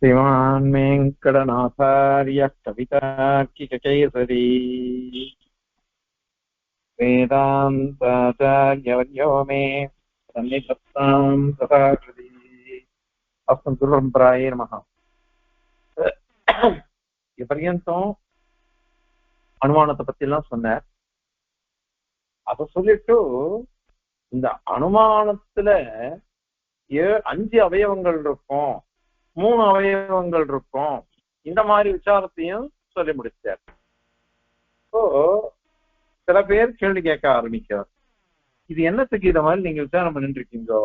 श्रीमान् वेङ्कटनाथार्यः कवितार्किककेसरी वेदान्ताचार्यवर्यो मे सन्निधत्तां तथा कृति अस्मद् गुरुपरम्परायै नमः। இப்பர்யந்தம் அனுமானத்தை பத்தி எல்லாம் சொன்னார். அதை சொல்லிட்டு இந்த அனுமானத்துல 5 அவயவங்கள் இருக்கும், 3 அவயவங்கள் இருக்கும், இந்த மாதிரி விசாரத்தையும் சொல்லி முடிச்சார். இப்போ சில பேர் கேள்வி கேட்க ஆரம்பிக்கிறார், இது என்னத்துக்கு இத மாதிரி நீங்க விசாரம் பண்ணிட்டு இருக்கீங்கோ,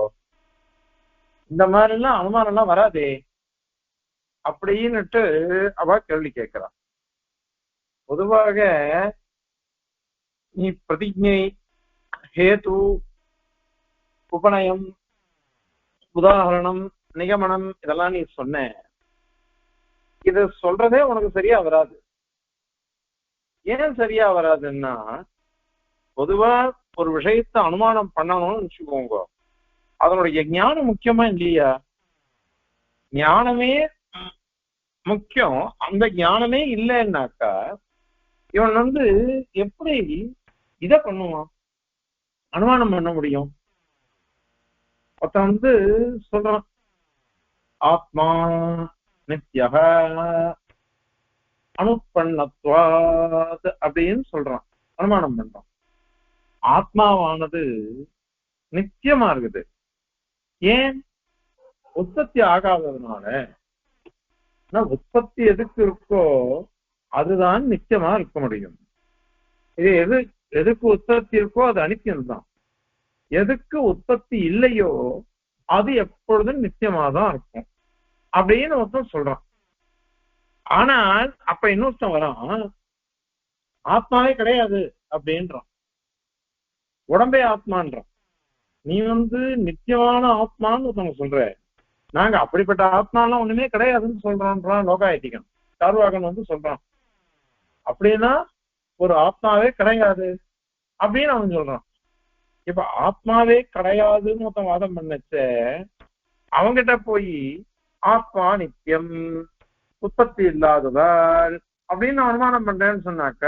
இந்த மாதிரி எல்லாம் அனுமானம் எல்லாம் வராதே அப்படின்னுட்டு அவ கேள்வி கேட்கிறான். பொதுவாக நீ பிரதிஜை, ஹேது, உபநயம், உதாரணம், நிகமனம் இதெல்லாம் நீ சொன்ன, இது சொல்றதே உனக்கு சரியா வராது. ஏன் சரியா வராதுன்னா, பொதுவா ஒரு விஷயத்தை அனுமானம் பண்ணணும்னு வச்சுக்கோங்க, அதனுடைய ஞானம் முக்கியமா இல்லையா? ஞானமே முக்கியம். அந்த ஞானமே இல்லைன்னாக்கா இவன் எப்படி இத பண்ணுவான், அனுமானம் பண்ண முடியும்? ஒருத்தன் சொல்றான் ஆத்மா நித்யஹ அனுப்பண்ணத்வாத் அப்படின்னு சொல்றான், அனுமானம் பண்றான். ஆத்மாவானது நித்தியமா இருக்குது. ஏன்? உற்பத்தி ஆகாததுனால. உற்பத்தி எதுக்கு இருக்கோ அதுதான் நித்தியமா இருக்க முடியும். இது எதுக்கு உற்பத்தி இருக்கோ அது அனித்தியம்தான். எதுக்கு உற்பத்தி இல்லையோ அது எப்பொழுதும் நித்தியமாதான் இருக்கும் அப்படின்னு ஒருத்தன் சொல்றான். ஆனால் அப்ப இன்னொருத்தன் வரான், ஆத்மாவே கிடையாது அப்படின்றான், உடம்பே ஆத்மான்றான். நீ நித்தியமான ஆத்மான்னு ஒருத்தவங்க சொல்ற, நாங்க அப்படிப்பட்ட ஆத்மாலாம் ஒண்ணுமே கிடையாதுன்னு சொல்றான்றான் லோகாயத்திகன். சார்வாகன் சொல்றான், அப்படின்னா ஒரு ஆத்மாவே கிடையாது அப்படின்னு அவன் சொல்றான். இப்ப ஆத்மாவே கிடையாதுன்னு ஒருத்தன் வாதம் பண்ணச்ச, அவங்கிட்ட போய் ஆத்மா நித்தியம், உற்பத்தி இல்லாததால் அப்படின்னு அனுமானம் பண்றேன்னு சொன்னாக்க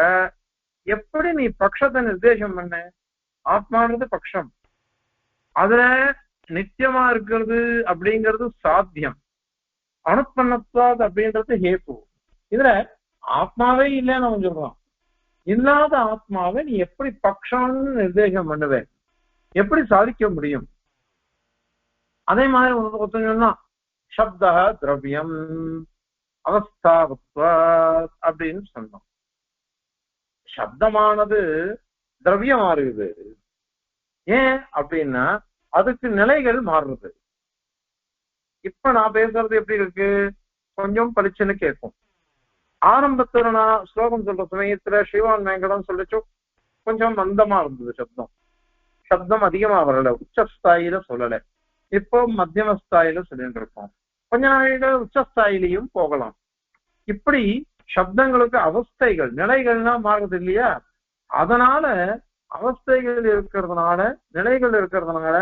எப்படி நீ பட்சத்தை நிர்தேசம் பண்ண? ஆத்மானது பட்சம், அதுல நித்தியமா இருக்கிறது அப்படிங்கிறது சாத்தியம், அனுப்பண்ணத்வாது அப்படின்றது ஹேத்து. இதுல ஆத்மாவே இல்லைன்னு அவன் சொல்றான். இல்லாத ஆத்மாவை நீ எப்படி பட்சம்னு நிர்தேசம் பண்ணுவேன், எப்படி சாதிக்க முடியும்? அதே மாதிரி ஒருத்தன் சொன்னா சப்த திரவியம் அவஸ்தாவத்வாத் அப்படின்னு சொன்னோம். சப்தமானது திரவியமா இருக்குது. ஏன் அப்படின்னா அதுக்கு நிலைகள் மாறுறது. இப்ப நான் பேசுறது எப்படி இருக்கு, கொஞ்சம் பளிச்சுன்னு கேட்கும். ஆரம்பத்துல நான் ஸ்லோகம் சொல்ற சமயத்துல ஸ்ரீவான் வேங்கடம் சொல்லிச்சோ கொஞ்சம் மந்தமா இருந்தது சப்தம். சப்தம் அதிகமா வரல, உச்சஸ்தாயில சொல்லல. இப்போ மத்தியம ஸ்தாயில சொல்லிட்டு இருக்கோம். கொஞ்ச நாளையில உச்சஸ்தாயிலையும் போகலாம். இப்படி சப்தங்களுக்கு அவஸ்தைகள், நிலைகள்லாம் மாறுது இல்லையா? அதனால அவஸ்தைகள் இருக்கிறதுனால, நிலைகள் இருக்கிறதுனால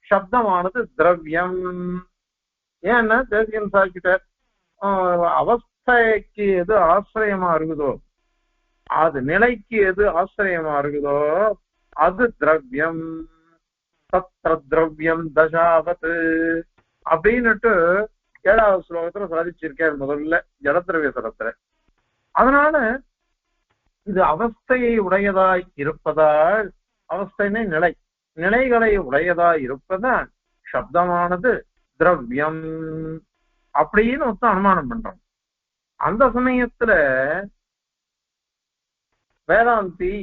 சப்தமானது திரவியம். ஏன்னா தேசியம் சாக்கிட்ட அவஸ்தைக்கு எது ஆசிரியமா இருக்குதோ, அது நிலைக்கு எது ஆசிரியமா இருக்குதோ அது திரவியம். தத்ர திரவியம் தசாவத் அப்படின்னுட்டு 7வது ஸ்லோகத்துல சாதிச்சிருக்காரு முதல்ல ஜலத்திரவிய தரத்துல. அதனால இது அவஸ்தையை உடையதாய் இருப்பதால், அவஸ்தைனை நிலை, நிலைகளை உடையதாய் இருப்பதால் சப்தமானது திரவியம் அப்படின்னு அனுமானம் பண்றோம். அந்த சமயத்துல வேதாந்தி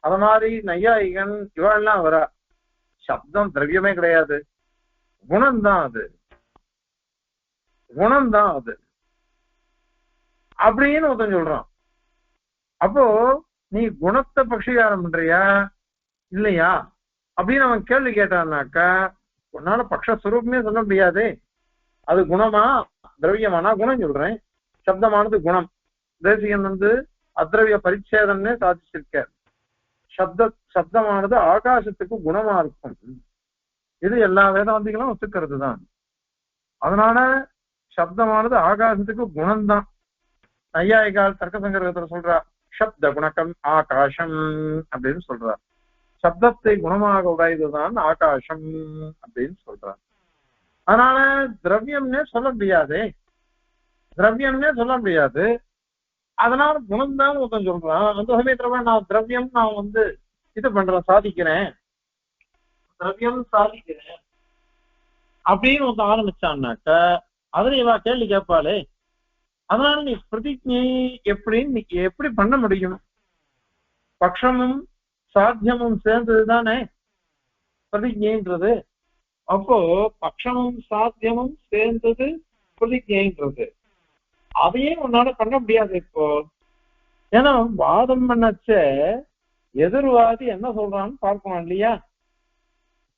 அத மாதிரி நையாயிகன் இவெல்லாம் வர, சப்தம் திரவியமே கிடையாது, குணம்தான் அது, குணம்தான் அது அப்படின்னு ஒருத்தன் சொல்றான். அப்போ நீ குணத்தை பட்சீகாரம் பண்றியா இல்லையா அப்படின்னு அவன் கேள்வி கேட்டான்னாக்கா உன்னால பட்சஸ்வரூபமே சொல்ல முடியாதே. அது குணமா திரவியமானா? குணம் சொல்றேன். சப்தமானது குணம். தேசிகன் அத்ரவிய பரிச்சேதம்னே சாதிச்சிருக்க. சப்தமானது ஆகாசத்துக்கு குணமா இருக்கும். இது எல்லா வேதாந்திகளும் ஒத்துக்கிறது தான். அதனால சப்தமானது ஆகாசத்துக்கு குணம்தான். நையாயிகால் தர்க்க சங்கரத்துல சொல்றா சப்த குணக்கம் ஆகாசம் அப்படின்னு சொல்றா. சப்தத்தை குணமாக உடையதுதான் ஆகாசம் அப்படின்னு சொல்றார். அதனால திரவியம்னே சொல்ல முடியாதே, திரவியம்னே சொல்ல முடியாது. அதனால குணம்தான் ஒருத்தன் சொல்றான். அந்த சமயத்துல நான் திரவியம் நான் வந்து இது பண்றேன், சாதிக்கிறேன், திரவியம் சாதிக்கிறேன் அப்படின்னு ஒருத்தன் ஆரம்பிச்சான்னாக்க அதுல இவா கேள்வி கேட்பாளே. அதனால நீ பிரதிஜை எப்படின்னு நீ எப்படி பண்ண முடியும்? பட்சமும் சாத்தியமும் சேர்ந்ததுதானே பிரதிஜைன்றது. அப்போ பட்சமும் சாத்தியமும் சேர்ந்தது பிரதிஜைன்றது. அதையே உன்னால பண்ண முடியாது இப்போ. ஏன்னா வாதம் பண்ணச்ச எதிர்வாதி என்ன சொல்றான்னு பார்க்கணும் இல்லையா?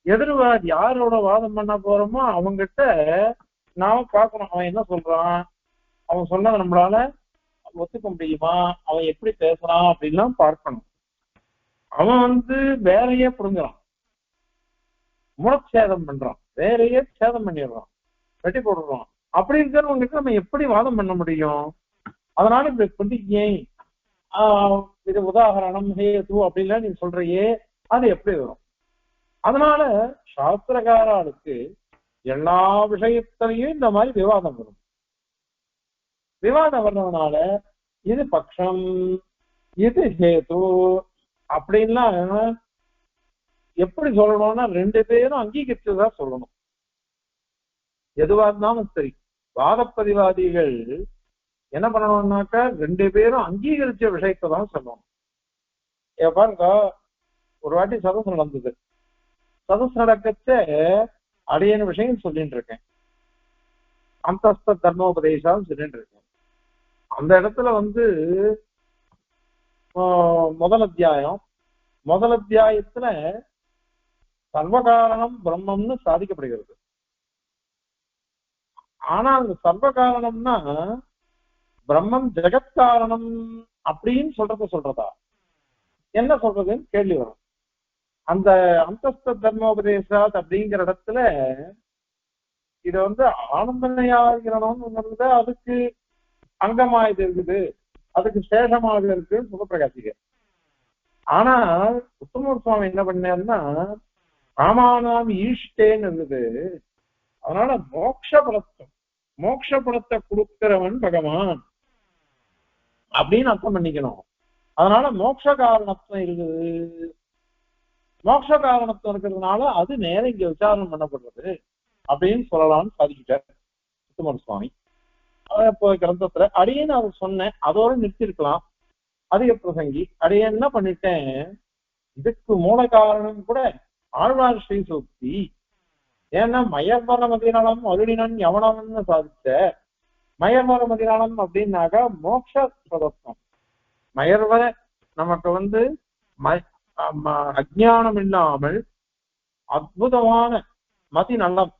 எதிர்வாதி யாரோட வாதம் பண்ண போறோமோ அவங்கிட்ட நாம பார்க்கணும் அவன் என்ன சொல்றான், அவன் சொன்னதை நம்மளால ஒத்துக்க முடியுமா, அவன் எப்படி பேசுறான் அப்படின்லாம் பார்க்கணும். அவன் வந்து வேறையே புரிஞ்சுறான், மூலச்சேதம் பண்றான், வேறையே சேதம் பண்ணிடுறான், வெட்டி போடுறான். அப்படி இருக்கிறவங்களுக்கு நம்ம எப்படி வாதம் பண்ண முடியும்? அதனால இந்த பிரதிஜை இது உதாகரணம் ஹேது அப்படின்லாம் நீங்க சொல்றியே, அது எப்படி வரும்? அதனால சாஸ்திரகாரர்களுக்கு எல்லா விஷயத்திலையும் இந்த மாதிரி விவாதம் வரும். விவாதம் வர்றதுனால இது பட்சம் இது ஹேது அப்படின்லாம் எப்படி சொல்லணும்னா ரெண்டு பேரும் அங்கீகரிச்சுதான் சொல்லணும். எதுவா இருந்தாலும் சரி, வாதப்பதிவாதிகள் என்ன பண்ணணும்னாக்கா ரெண்டு பேரும் அங்கீகரிச்ச விஷயத்தை தான் சொல்லணும். பாருங்க, ஒரு வாட்டி சதஸ் நடந்தது. சதஸ் நடக்கச்ச அடையன விஷயம் சொல்லிட்டு இருக்கேன், அந்தஸ்த தர்மோபதேசம் சொல்லிட்டு இருக்கேன். அந்த இடத்துல வந்து முதல் அத்தியாயத்துல சர்வகாரணம் பிரம்மம்னு சாதிக்கப்படுகிறது. ஆனா அந்த சர்வகாரணம்னா பிரம்மம் ஜெகத்காரணம் அப்படின்னு சொல்றதா என்ன சொல்றதுன்னு கேள்வி வரும். அந்த அந்தஸ்த தர்மோபதேசாத் அப்படிங்கிற இடத்துல இது வந்து ஆனந்தமயாகிரணம்ங்கிறது அதுக்கு அங்கமா இது இருக்குது, அதுக்கு சேஷமாக இருக்குன்னு சுகப்பிரகாசிக. ஆனா உத்தமர் சுவாமி என்ன பண்ணாருன்னா ராமானாம் ஈஷ்டேன்னு இருந்தது. அதனால மோட்ச பலத்தை கொடுக்கிறவன் பகவான் அப்படின்னு அர்த்தம் பண்ணிக்கணும். அதனால மோட்ச காரணத்துவம் இருக்குது. மோட்ச காரணத்துவம் இருக்கிறதுனால அது நேரம் இங்க விசாரணம் பண்ணப்படுறது அப்படின்னு சொல்லலாம்னு சாதிக்கிட்டார் உத்தமர் சுவாமி. இப்போ கிரந்தத்துல அடியேன்னு அவர் சொன்னேன், அதோட நிறுத்திருக்கலாம். அதிக பிரசங்கி அடியேன் என்ன பண்ணிட்டேன், இதுக்கு மூல காரணம் கூட ஆழ்வார் ஸ்ரீ சூக்தி. ஏன்னா மயர்வர மதிநலம் அருளினன் எவனவன்னு சாதிச்ச. மயர்வர மதிநலம் அப்படின்னாக்கா மோட்ச பிரதத்தம். மயர்வர நமக்கு வந்து அஜ்ஞானம் இல்லாமல் அற்புதமான மதி நல்லம்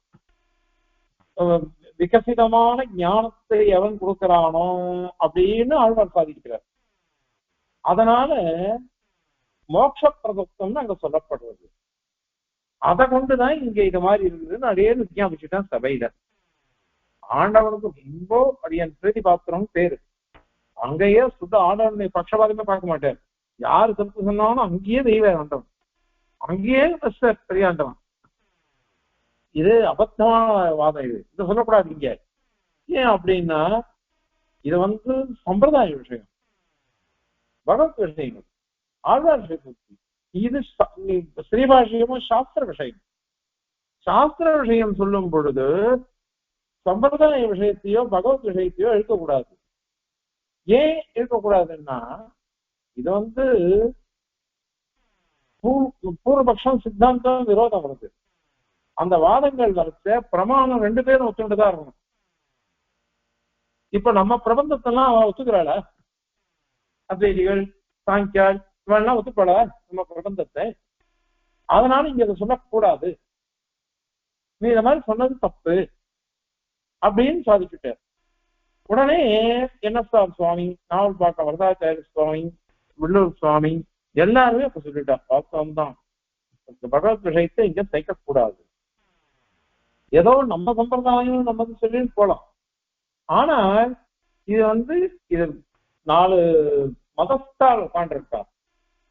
விகசிதமான ஞானத்தை எவன் கொடுக்கிறானோ அப்படின்னு ஆழ்வார் சாதிக்கிறார். அதனால மோட்ச பிரதத்தம்னு அங்க சொல்லப்படுறது. அதை கொண்டுதான் இங்க இது மாதிரி இருக்குதுன்னு அடியே விஞ்ஞாபிச்சுட்டான் சபையில. ஆண்டவனுக்கு ரொம்ப அடியன் பிரீதி பாத்திரம் பேரு. அங்கேயே சுத்த ஆண்டவனை பட்சபாதமே பார்க்க மாட்டார். யாரு தப்பு சொன்னாலும் அங்கேயே தெய்வ ஆண்டவன், அங்கேயே பெரிய ஆண்டவன். இது அபத்தமான வாதம். இது சொல்லக்கூடாது இங்க. ஏன் அப்படின்னா இது வந்து சம்பிரதாய விஷயம், பகவத் விஷயங்கள், ஆழ்வார் விஷயம். இது ஸ்ரீபாஷியமும் சாஸ்திர விஷயம். சாஸ்திர விஷயம் சொல்லும் பொழுது சம்பிரதாய விஷயத்தையோ பகவத் விஷயத்தையோ இருக்கக்கூடாது. ஏன் இருக்கக்கூடாதுன்னா இது வந்து பூர்வபக்ஷம் சித்தாந்தம் விரோதம் வருது. அந்த வாதங்கள் வரைச்ச பிரமாணம் ரெண்டு பேரும் ஒத்துண்டுதான் இருக்கணும். இப்ப நம்ம பிரபந்தத்தெல்லாம் ஒத்துக்கிறாள, அத்வைதிகள் சாங்கியால் இவெல்லாம் ஒத்துப்பட நம்ம பிரபந்தத்தை. அதனால இங்க அதை சொல்லக்கூடாது, நீ இந்த மாதிரி சொன்னது தப்பு அப்படின்னு சாதிச்சுட்டார். உடனே என்எஸ்ஆர் சுவாமி, நாவல்பாக்கம் வரதாச்சாரிய சுவாமி, வில்லூர் சுவாமி எல்லாருமே அப்ப சொல்லிட்டார் வாஸ்தவம் தான், பகவத் விஷயத்தை இங்க சேர்க்கக்கூடாது. ஏதோ நம்ம சம்பிரதாயம் நம்ம சொல்லிட்டு போலாம். ஆனால் இது இது 4 மதஸ்தால் உட்காந்துருக்கா,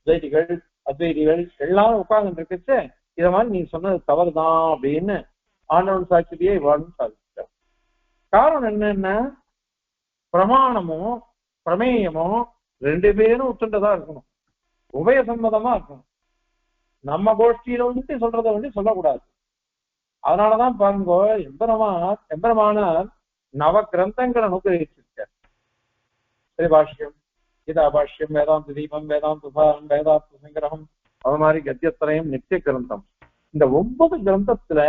துவைதிகள் அத்வைதிகள் எல்லாரும் உட்கார்ந்து இருக்குச்சு. இத மாதிரி நீ சொன்னது தவறுதான் அப்படின்னு ஆண்டவன் சாட்சியே இவ்வாறு சாதிச்சார். காரணம் என்னன்னா பிரமாணமோ பிரமேயமோ 2 பேரும் ஒத்துண்டதா இருக்கணும், உபயசம்மதமா இருக்கணும். நம்ம கோஷ்டியில சொல்றத சொல்லக்கூடாது. அதனாலதான் பாருங்க, எம்பெருமானார் நவ கிரந்தங்கள் அனுகிரகிச்சிருக்கார். ஸ்ரீபாஷ்யம், கீதாபாஷ்யம், வேதாந்த தீபம், வேதாந்த சாரம், வேதாந்த சங்கிரகம், அது மாதிரி கத்தியத்திரயம், நித்திய கிரந்தம். இந்த 9 கிரந்தத்துல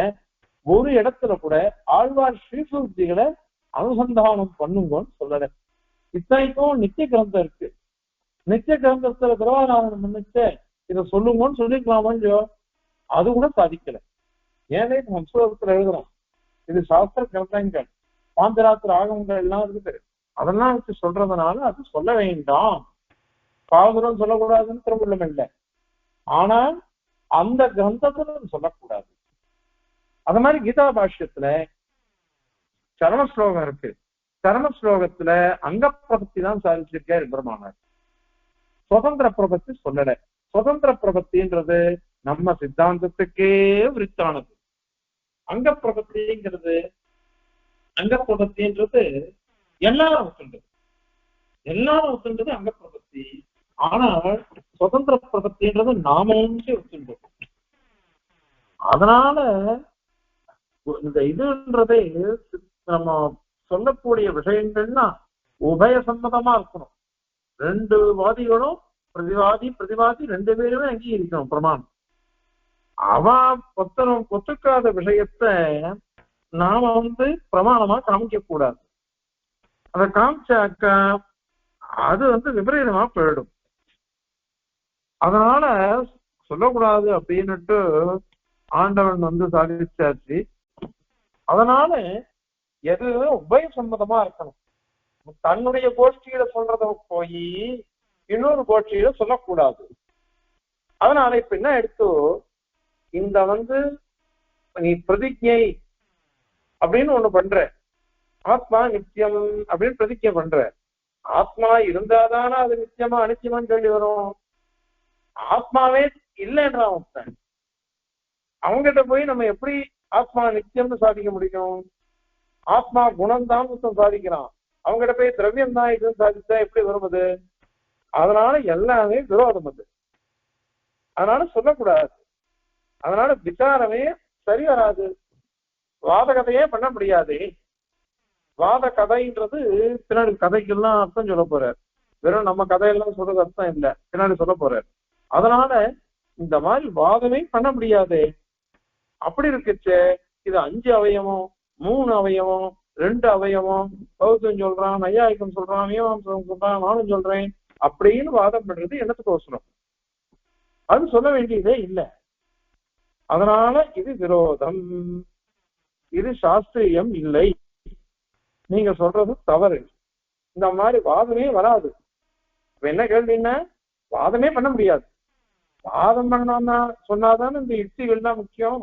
ஒரு இடத்துல கூட ஆழ்வார் ஸ்ரீசூக்திகளை அனுசந்தானம் பண்ணுங்கன்னு சொல்லல. இத்தனைக்கும் நித்திய கிரந்தம் இருக்கு. நித்திய கிரந்தத்துல பிரபாநாதன் முன்னிச்சு இதை சொல்லுங்கன்னு சொல்லிருக்கலாமோ இல்லையோ, அது கூட சாதிக்கல. ஏன்னா சம்ஸ்கிருதத்துல எழுதுறோம், இது சாஸ்திர கிரந்தங்கள், பாஞ்சராத்திர ஆகமங்கள் எல்லாம் இருக்குது. அதெல்லாம் வச்சு சொல்றதுனால அது சொல்ல வேண்டாம், பாவதூரம் சொல்லக்கூடாதுன்னு திரும்புள்ளம் இல்லை. ஆனால் அந்த கிரந்தத்துல சொல்லக்கூடாது. அது மாதிரி கீதா பாஷ்யத்துல சரம ஸ்லோகம் இருக்கு. சரம ஸ்லோகத்துல அங்க பிரபத்தி தான் சாதிச்சிருக்காரு பெருமானார், சுதந்திர பிரபத்தி சொல்லல. சுதந்திர பிரபத்தின்றது நம்ம சித்தாந்தத்துக்கே விரித்தானது. அங்க பிரபத்தின்றது எல்லாரும் ஒத்துண்டது அங்க பிரபத்தி. ஆனால் சுதந்திர பிரபத்தின்றது நாம ஒத்துண்டோம். அதனால இந்த இதுன்றதே நம்ம சொல்லக்கூடிய விஷயங்கள்னா உபயசம்மதமா இருக்கணும். 2 வாதிகளும் பிரதிவாதி 2 பேருமே அங்கீகரிக்கணும் பிரமாணம். அவன் ஒத்துக்காத விஷயத்த நாம பிரமாணமா காமிக்க கூடாது. அதை காமிச்சாக்கா அது விபரீதமா போயிடும். அதனால சொல்லக்கூடாது அப்படின்னுட்டு ஆண்டவன் சாதிச்சாச்சு. அதனால எது உபயசம்மதமா இருக்கணும். தன்னுடைய கோஷ்டியில சொல்றத போய் இன்னொரு கோஷ்டியில சொல்லக்கூடாது. அதனால இப்ப என்ன எடுத்து இந்த நீ பிரதிஜை அப்படின்னு ஒண்ணு பண்ற, ஆத்மா நித்தியம் அப்படின்னு பிரதிஜை பண்ற. ஆத்மா இருந்தாதானே அது நித்தியமா அனித்தியமான்னு சொல்லி வரும். ஆத்மாவே இல்லைன்றான் ஒருத்தன். அவங்ககிட்ட போய் நம்ம எப்படி ஆத்மா நித்தியம்னு சாதிக்க முடியும்? ஆத்மா குணம்தான் சாதிக்கிறான். அவங்ககிட்ட போய் திரவியம் தான் இதுன்னு சாதிச்சா எப்படி வருவது? அதனால எல்லாமே விரோதம் அது. அதனால சொல்லக்கூடாது. அதனால விசாரமே சரி வராது. வாத கதையே பண்ண முடியாது. வாத கதைன்றது பின்னாடி கதைக்கெல்லாம் அர்த்தம் சொல்ல போறார். வெறும் நம்ம கதையெல்லாம் சொல்றது அர்த்தம் இல்லை, பின்னாடி சொல்ல போறார். அதனால இந்த மாதிரி வாதமே பண்ண முடியாது. அப்படி இருக்குச்சு இது 5 அவயவம் 3 அவயவம் 2 அவயவம் பௌத்தம் சொல்றான், நையாயிக்கம் சொல்றான், மீமாம்சம் சொல்றான், நானும் சொல்றேன் அப்படின்னு வாதம் பண்றது என்னத்துக்கு அவசரம்? அது சொல்ல வேண்டியதே இல்லை. அதனால இது விரோதம், இது சாஸ்திரியம் இல்லை. நீங்க சொல்றது தவறு. இந்த மாதிரி வாதமே வராது. இப்ப என்ன கேள்வின்னா வாதமே பண்ண முடியாது. வாதம் பண்ணா சொன்னாதானே இந்த யுக்திகள் தான் முக்கியம்.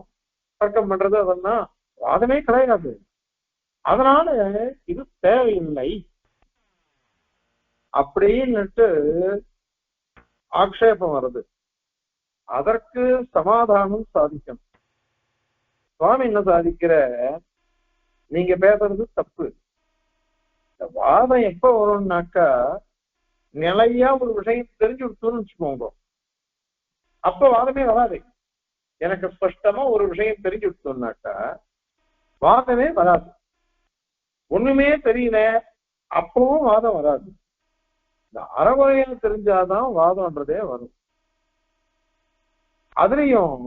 தர்க்கம் பண்றது அதெல்லாம் வாதமே கிடையாது. அதனால இது தேவையில்லை அப்படின்னுட்டு ஆக்ஷேபம் வருது. அதற்கு சமாதானம் சாதிக்கணும். சுவாமி என்ன சாதிக்கிற, நீங்க பேசுறது தப்பு. இந்த வாதம் எப்ப வரும்னாக்கா நிலையா ஒரு விஷயம் தெரிஞ்சு விட்டுன்னு வச்சுக்கோங்க, அப்ப வாதமே வராது. எனக்கு ஸ்பஷ்டமா ஒரு விஷயம் தெரிஞ்சு விட்டோம்னாக்கா வாதமே வராது. ஒண்ணுமே தெரியல அப்பவும் வாதம் வராது. இந்த அறகுறையில் தெரிஞ்சாதான் வாதம்ன்றதே வரும். அதுலயும்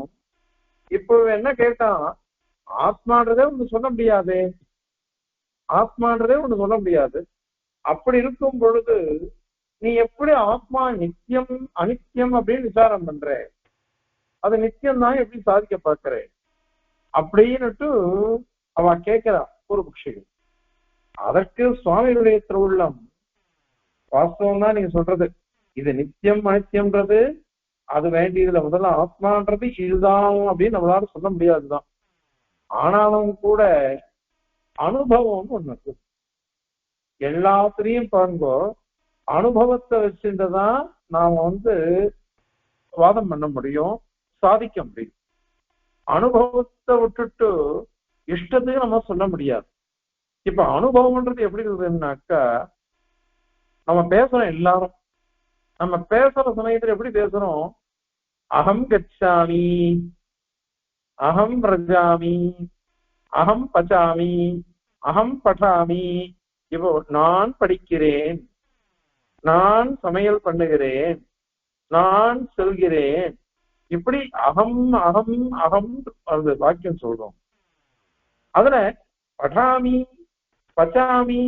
இப்போ என்ன கேட்டான், ஆத்மான்றதே ஒண்ணு சொல்ல முடியாது, ஆத்மான்றதே ஒண்ணு சொல்ல முடியாது. அப்படி இருக்கும் பொழுது நீ எப்படி ஆத்மா நித்தியம் அனித்தியம் அப்படின்னு விசாரம் பண்ற? அது நித்தியம் தான் எப்படி சாதிக்க பார்க்கிற அப்படின்னுட்டு அவ கேட்கிறா ஒரு பட்சிகள். அதற்கு சுவாமியுடைய திருவுள்ளம் வாஸ்தவம் தான் நீங்க சொல்றது. இது நித்தியம் அனித்தியம்ன்றது அது வேண்டியதுல முதல்ல ஆத்மான்றது இதுதான் அப்படின்னு நம்மளால சொல்ல முடியாதுதான். ஆனாலும் கூட அனுபவம்னு ஒண்ணு இருக்கு. எல்லாத்திலையும் பாருங்கோ அனுபவத்தை வச்சுட்டுதான் நாம வாதம் பண்ண முடியும், சாதிக்க முடியும். அனுபவத்தை விட்டுட்டு இஷ்டத்துக்கு நம்ம சொல்ல முடியாது. இப்ப அனுபவம்ன்றது எப்படி இருக்குதுன்னாக்கா, நம்ம பேசுறோம் எல்லாரும், நம்ம பேசுற சமயத்துல எப்படி பேசுறோம்? அகம் கச்சாமி, அகம் ரஜாமி, அகம் பச்சாமி, அகம் பட்டாமி. இப்போ நான் படிக்கிறேன், நான் சமையல் பண்ணுகிறேன், நான் செல்கிறேன், இப்படி அகம் அகம் அகம் அது வாக்கியம் சொல்றோம். அதுல பட்டாமி, பச்சாமி,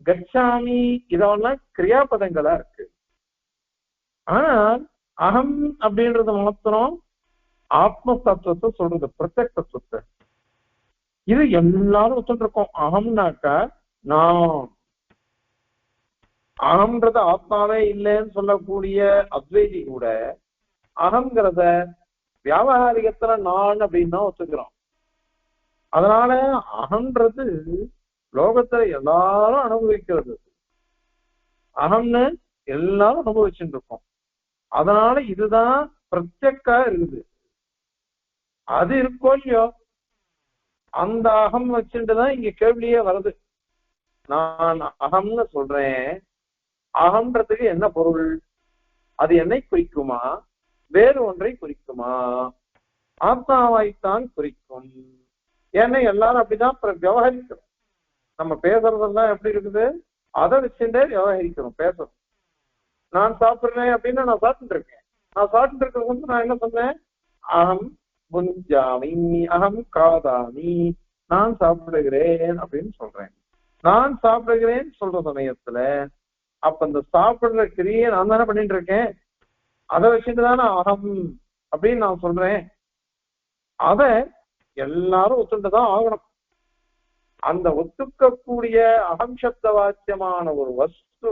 கச்சாமி இதெல்லாம் கிரியாபதங்களா இருக்கு. ஆனால் அகம் அப்படின்றது மாத்திரம் ஆத்ம தத்துவத்தை சொல்றது, பிரத்யக் தத்துவத்தை. இது எல்லாரும் ஒத்துருக்கோம். அகம்னாக்கா நான், அகம்ன்றது ஆத்மாவே இல்லைன்னு சொல்லக்கூடிய அத்வைதி கூட அகங்கிறத வியாபாரிகத்துல நான் அப்படின்னு தான் ஒத்துக்கிறோம். அதனால அகம்ன்றது லோகத்துல எல்லாரும் அனுபவிக்கிறது, அகம்னு எல்லாரும் அனுபவிச்சுட்டு இருக்கோம். அதனால இதுதான் பிரத்யக்கா இருக்குது. அது இருக்கோ இல்லையோ, அந்த அகம் வச்சுட்டுதான் இங்க கேள்வியே வருது. நான் அகம்னு சொல்றேன், அகம்ன்றதுக்கு என்ன பொருள்? அது என்னை குறிக்குமா, வேறு ஒன்றை குறிக்குமா? ஆத்மாவைத்தான் குறிக்கும். ஏன்னா எல்லாரும் அப்படிதான் விவகரிக்கிறோம். நம்ம பேசுறதெல்லாம் எப்படி இருக்குது, அதை வச்சுட்டே விவகரிக்கிறோம், பேசுறோம். நான் சாப்பிடுறேன் அப்படின்னா நான் சாப்பிட்டு இருக்கேன். நான் சாப்பிட்டு இருக்கிறது நான் என்ன சொன்னேன்? அகம் புஞ்சாமி, அகம் காதாமி, நான் சாப்பிடுகிறேன் அப்படின்னு சொல்றேன். நான் சாப்பிடுகிறேன் சொல்ற சமயத்துல அப்ப இந்த சாப்பிடுற கிரியை நான் தானே பண்ணிட்டு இருக்கேன். அதை வச்சுட்டு தானே அகம் அப்படின்னு நான் சொல்றேன். அத எல்லாரும் ஒத்துட்டுதான் ஆகணும். அந்த ஒத்துக்கக்கூடிய அகம் சப்த வாக்கியமான ஒரு வஸ்து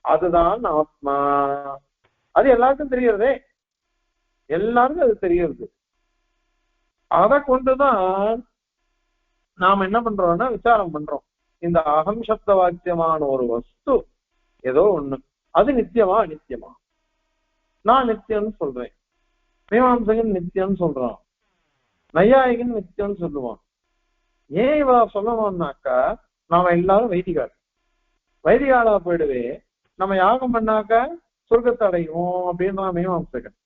அதுதான் ஆத்மா. அது எல்லாருக்கும் தெரியறதே, எல்லாருக்கும் அது தெரியறது. அதை கொண்டுதான் நாம என்ன பண்றோம்னா விசாரம் பண்றோம். இந்த அகம் சப்த வாக்கியமான ஒரு வஸ்து ஏதோ ஒண்ணு, அது நித்தியமா அநித்தியமா? நான் நித்தியம்னு சொல்றேன், மீமாம்சகன் நித்தியம்னு சொல்றான், நையாயிகன் நித்தியம்னு சொல்லுவான். ஏன் இவ சொல்லணும்னாக்கா, நாம எல்லாரும் வைதிகார், வைதிகாலா போயிடுவே. நம்ம யாகம் பண்ணாக்க சொர்க்கத்தை அடைவோம் அப்படின்றான் மீமாம்சகன்.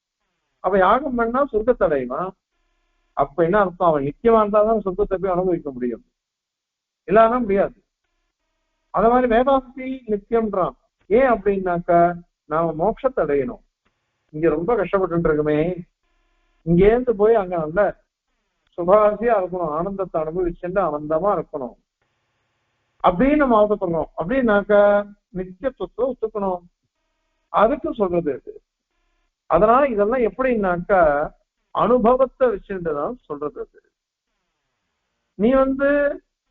அப்ப யாகம் பண்ணா சொர்க்கத்தை அடைவான். அப்ப என்ன அர்த்தம்? அவன் நித்தியமா இருந்தாதான் சொர்க்கத்தை போய் அனுபவிக்க முடியும், இல்லாம முடியாது. அத மாதிரி வேதாந்தி நித்தியம்ன்றான். ஏன் அப்படின்னாக்கா, நாம மோட்சத்தை அடையணும். இங்க ரொம்ப கஷ்டப்பட்டு இருக்குமே, இங்கேருந்து போய் அங்க நல்ல சுபாசியா இருக்கணும், ஆனந்தத்தை அனுபவிச்சுட்டு ஆனந்தமா இருக்கணும் அப்படின்னு நம்ம ஆசைப்படுறோம். அப்படின்னாக்கா நித்தியத்துவத்தை ஒத்துக்கணும். அதுக்கு சொல்றது இது. அதனால இதெல்லாம் எப்படின்னாக்கா அனுபவத்தை வச்சுட்டுதான் சொல்றது. அது நீ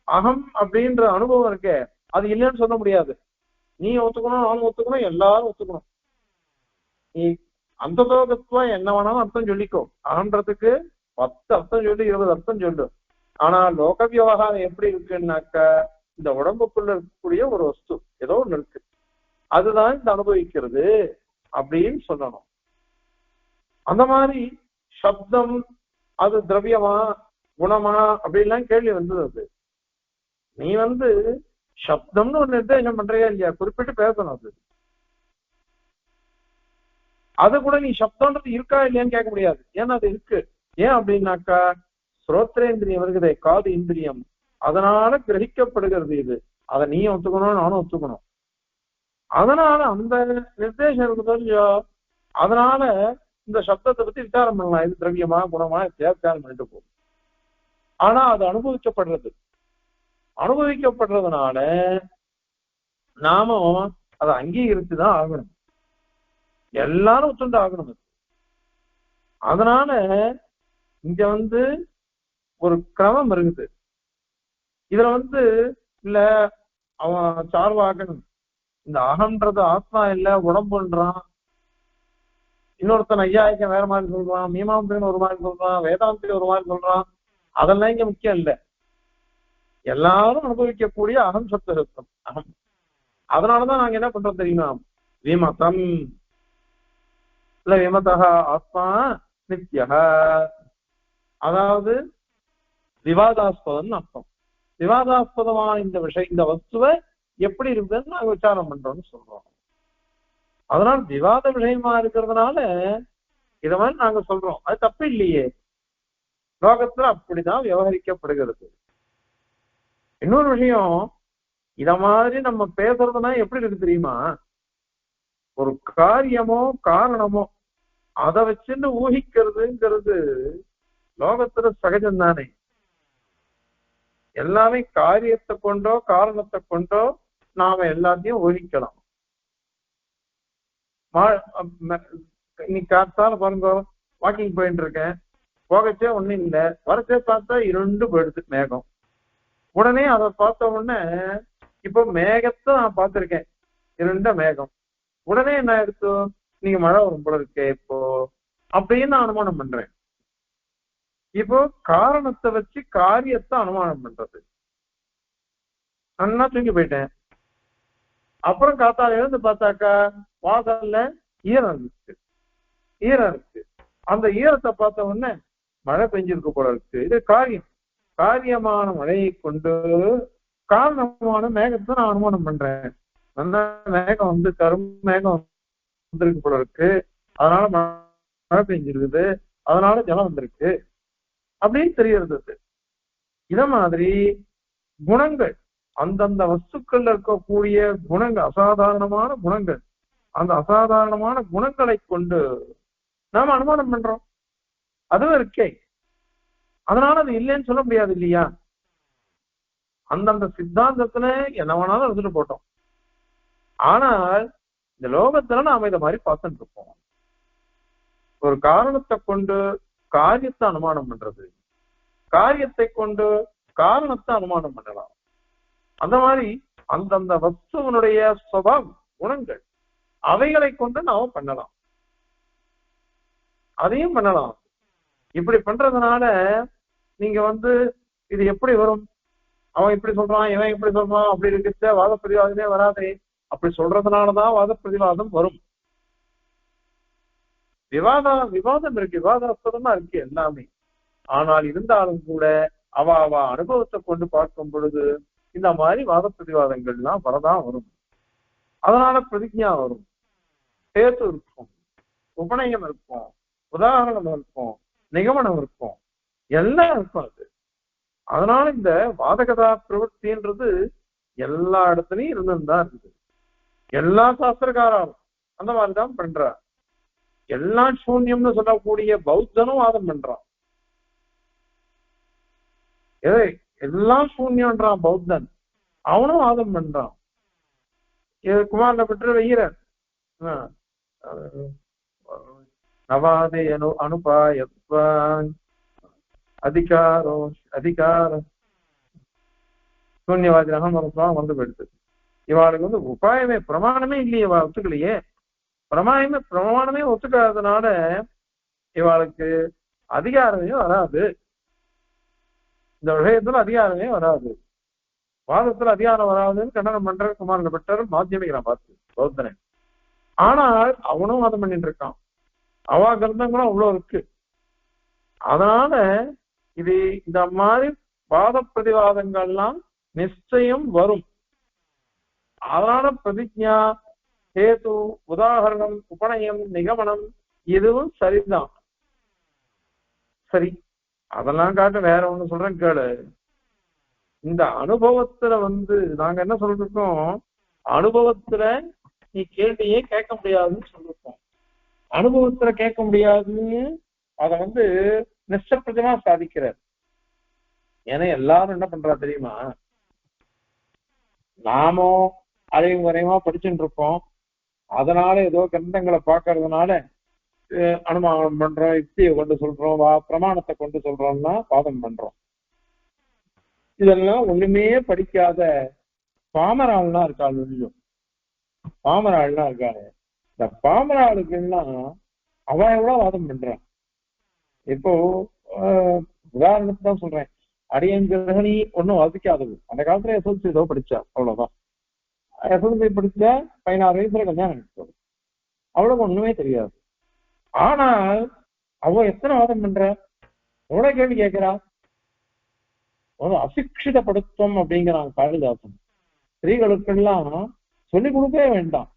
அகம் அப்படின்ற அனுபவம் இருக்கே, அது இல்லைன்னு சொல்ல முடியாது. நீ ஒத்துக்கணும், நானும் ஒத்துக்கணும், எல்லாரும் ஒத்துக்கணும். நீ அந்த லோகத்துவ என்ன வேணாலும் அர்த்தம் சொல்லிக்கோ. அகன்றதுக்கு 10 அர்த்தம் சொல்லு, 20 அர்த்தம் சொல்லு. ஆனா லோக விவகாரம் எப்படி இருக்குன்னாக்கா, இந்த உடம்புக்குள்ள இருக்கக்கூடிய ஒரு வஸ்து ஏதோ ஒண்ணு இருக்கு, அதுதான் இந்த அனுபவிக்கிறது அப்படின்னு சொல்லணும். அந்த மாதிரி சப்தம் அது திரவியமா குணமா அப்படின்லாம் கேள்வி வந்தது. அது நீ சப்தம்னு ஒரு நிர்தேசம் பண்றியா இல்லையா, குறிப்பிட்டு பேசணும். அது கூட நீ சப்தம்ன்றது இருக்கா இல்லையான்னு கேட்க முடியாது. ஏன்னா அது இருக்கு. ஏன் அப்படின்னாக்கா ஸ்ரோத்ரேந்திரியம் இருக்குதே, காது இந்திரியம், அதனால கிரகிக்கப்படுகிறது இது. அதை நீ ஒத்துக்கணும், நானும் ஒத்துக்கணும். அதனால அந்த நிர்தேசம் இருக்குதோ இல்லையோ, அதனால இந்த சப்தத்தை பத்தி விசாரம் பண்ணலாம். இது திரவியமா குணமா விசாரம் பண்ணிட்டு போகும். ஆனா அது அனுபவிக்கப்படுறது, அனுபவிக்கப்படுறதுனால நாமும் அதை அங்கீகரிச்சுதான் ஆகணும், எல்லாரும் ஒத்துண்டு ஆகணும். அதனால இங்க ஒரு கிரமம் இருக்குது. இதுல இல்ல அவன் சார்வாகணும், இந்த அகம்ன்றது ஆத்மா இல்ல உடம்புன்றான், இன்னொருத்தன் ஐயாயிரம் வேற மாதிரி சொல்றான், மீமாம்சகன் ஒரு மாதிரி சொல்றான், வேதாந்தி ஒரு மாதிரி சொல்றான். அதெல்லாம் இங்க முக்கியம் இல்லை. எல்லாரும் அனுபவிக்கக்கூடிய அகம் சப்த சத்தம் அகம். அதனாலதான் நாங்க என்ன பண்றோம் தெரியுமா, விமதம் இல்ல விமதா ஆத்மா நித்யஹ, அதாவது விவாதாஸ்பதம்னு அர்த்தம். விவாதாஸ்பதமான இந்த விஷயம், இந்த வஸ்துவை எப்படி இருக்குதுன்னு நாங்க விசாரம் பண்றோம்னு சொல்றோம். அதனால விவாத விஷயமா இருக்கிறதுனால இத மாதிரி நாங்க சொல்றோம். அது தப்பு இல்லையே, லோகத்துல அப்படிதான் விவகரிக்கப்படுகிறது. இன்னொரு விஷயம், இத மாதிரி நம்ம பேசுறதுனா எப்படி இருக்கு தெரியுமா, ஒரு காரியமோ காரணமோ அதை வச்சுன்னு ஊகிக்கிறதுங்கிறது லோகத்துல சகஜம் தானே. எல்லாமே காரியத்தை கொண்டோ காரணத்தை கொண்டோ நாம எல்லாத்தையும் ஊகிக்கலாம். இன்னைக்கு காத்தால பாருங்க, வாக்கிங் போயிட்டு இருக்கேன், போகச்சே ஒண்ணும் இல்லை, வரச்சே பார்த்தா இருண்டு போயிடுது மேகம். உடனே அதை பார்த்த உடனே இப்போ மேகத்தை நான் பார்த்திருக்கேன், இருண்ட மேகம். உடனே என்ன எடுத்து நீங்க மழை வரும் போல இருக்கே இப்போ அப்படின்னு நான் அனுமானம் பண்றேன். இப்போ காரணத்தை வச்சு காரியத்தை அனுமானம் பண்றது. நான் தூங்கி போயிட்டேன், அப்புறம் காத்தால எழுந்து பார்த்தாக்கா வாசல்ல ஈரம் இருக்கு, ஈரம் இருக்கு. அந்த ஈரத்தை பார்த்த உடனே மழை பெஞ்சிருக்கு போல இருக்கு. இது காரியம். காரியமான மழையை கொண்டு காரணமான மேகத்தை நான் அனுமானம் பண்றேன். அந்த மேகம் வந்து கரும் மேகம் வந்திருக்கு போல இருக்கு, அதனால மழை பெஞ்சிருக்குது, அதனால ஜலம் வந்திருக்கு அப்படின்னு தெரியறது. இத மாதிரி குணங்கள், அந்தந்த வஸ்துக்கள்ல இருக்கக்கூடிய குணங்கள், அசாதாரணமான குணங்கள், அந்த அசாதாரணமான குணங்களை கொண்டு நாம அனுமானம் பண்றோம். அதுவும் இருக்கே, அதனால அது இல்லைன்னு சொல்ல முடியாது இல்லையா. அந்தந்த சித்தாந்தத்துல என்ன வேணாலும் எடுத்துட்டு போட்டோம். ஆனால் இந்த லோகத்துல நாம இதை மாதிரி பார்த்துட்டு இருப்போம். ஒரு காரணத்தை கொண்டு காரியத்தை அனுமானம் பண்றது, காரியத்தை கொண்டு காரணத்தை அனுமானம் பண்ணலாம். அந்த மாதிரி அந்தந்த வஸ்துவனுடைய சுபாவம் குணங்கள் அவைகளை கொண்டு நாம பண்ணலாம், அதையும் பண்ணலாம். இப்படி பண்றதுனால நீங்க வந்து இது எப்படி வரும், அவன் இப்படி சொல்றான் இவன் இப்படி சொல்றான் அப்படி இருக்கிற வாத பிரதிவாதமே வராதே. அப்படி சொல்றதுனாலதான் வாத பிரதிவாதம் வரும். விவாதம் இருக்கு, விவாதாஸ்பதமா இருக்கு எல்லாமே. ஆனால் இருந்தாலும் கூட அவ அனுபவத்தை கொண்டு பார்க்கும் பொழுது இந்த மாதிரி வாத பிரதிவாதங்கள்லாம் வரதான் வரும். அதனால பிரதிஜா வரும், சேத்து இருக்கும், உபநயம் இருக்கும், உதாரணம் இருக்கும், நிகமனம் இருக்கும், எல்லாம் இருக்கும். அது அதனால இந்த வாதகதா பிரவൃத்தின்றது எல்லா இடத்துலயும் இருந்துதான் இருக்குது. எல்லா சாஸ்திரக்காரும் அந்த மாதிரிதான் பண்றார். எல்லாம் சூன்யம்னு சொல்லக்கூடிய பௌத்தனும் வாதம் பண்றான். எல்லாம் சூன்யம்ன்றான் பௌத்தன், அவனும் வாதம் பண்றான். குமாரனை பெற்று வைகிறன் நவாதே அனுபாயத்வான் அதிகாரோ அதிகாரம் சூன்யவாதி நகன் வந்து போயிடுது. இவாளுக்கு வந்து உபாயமே பிரமாணமே இல்லையே, இவா ஒத்துக்கலையே. பிரமாணமே ஒத்துக்காததுனால இவாளுக்கு அதிகாரமே வராது, இந்த விஷயத்துல அதிகாரமே வராது, வாதத்துல அதிகாரம் வராதுன்னு கண்டனம் பண்ற குமாரன் பெற்றார் மாத்தியமிக்கிறான் பார்த்து பௌத்தனை. ஆனால் அவனும் வாதம் பண்ணிட்டு இருக்கான், அவா கிரந்தங்களும் அவ்வளவு இருக்கு. அதனால இது இந்த மாதிரி வாத பிரதிவாதங்கள்லாம் நிச்சயம் வரும். அதனால பிரதிஜா, ஹேது, உதாரணம், உபநயம், நிகமனம் இதுவும் சரிதான். சரி, அதெல்லாம் காட்ட வேற ஒண்ணு சொல்றேன் கேளு. இந்த அனுபவத்துல வந்து நாங்க என்ன சொல்லிருக்கோம், அனுபவத்துல நீ கேள்வியே கேட்க முடியாதுன்னு சொல்லிருக்கோம். அனுபவத்துல கேட்க முடியாதுன்னு அதை வந்து நிச்சயமா சாதிக்கிறார். ஏன்னா எல்லாரும் என்ன பண்றா தெரியுமா, நாமும் அதையும் குறையமா படிச்சுட்டு இருக்கோம், அதனால ஏதோ கிரந்தங்களை பார்க்கறதுனால அனுமானம் பண்றோம், யுக்தியை கொண்டு சொல்றோம், பிரமாணத்தை கொண்டு சொல்றோம்னா வாதம் பண்றோம். இதெல்லாம் ஒண்ணுமே படிக்காத பாமராள்லாம் இருக்காள், வெளியும் பாமராள்லாம் இருக்காங்க. இந்த பாமராளுக்குலாம் அவன் எவ்வளவு வாதம் பண்றான். இப்போ உதாரணத்துக்கு தான் சொல்றேன், அடியன் கிரகணி ஒன்னும் வசிக்காதது, அந்த காலத்துல எஸ்எல்சி ஏதோ படிச்சா அவ்வளவுதான். எஸ்எஸ்எல்சி படிச்ச 16 வயசுல கல்யாணம் எடுத்தோம். அவளுக்கு ஒண்ணுமே தெரியாது. ஆனால் அவ எத்தனை வாதம் பண்ற, எவ்வளவு கேள்வி கேட்கிறா. ஒரு அசிக்ஷிதப்படுத்தும் அப்படிங்கிறான் காளிதாசன். ஸ்திரீகளுக்கெல்லாம் சொல்லிக் கொடுக்கவே வேண்டாம்,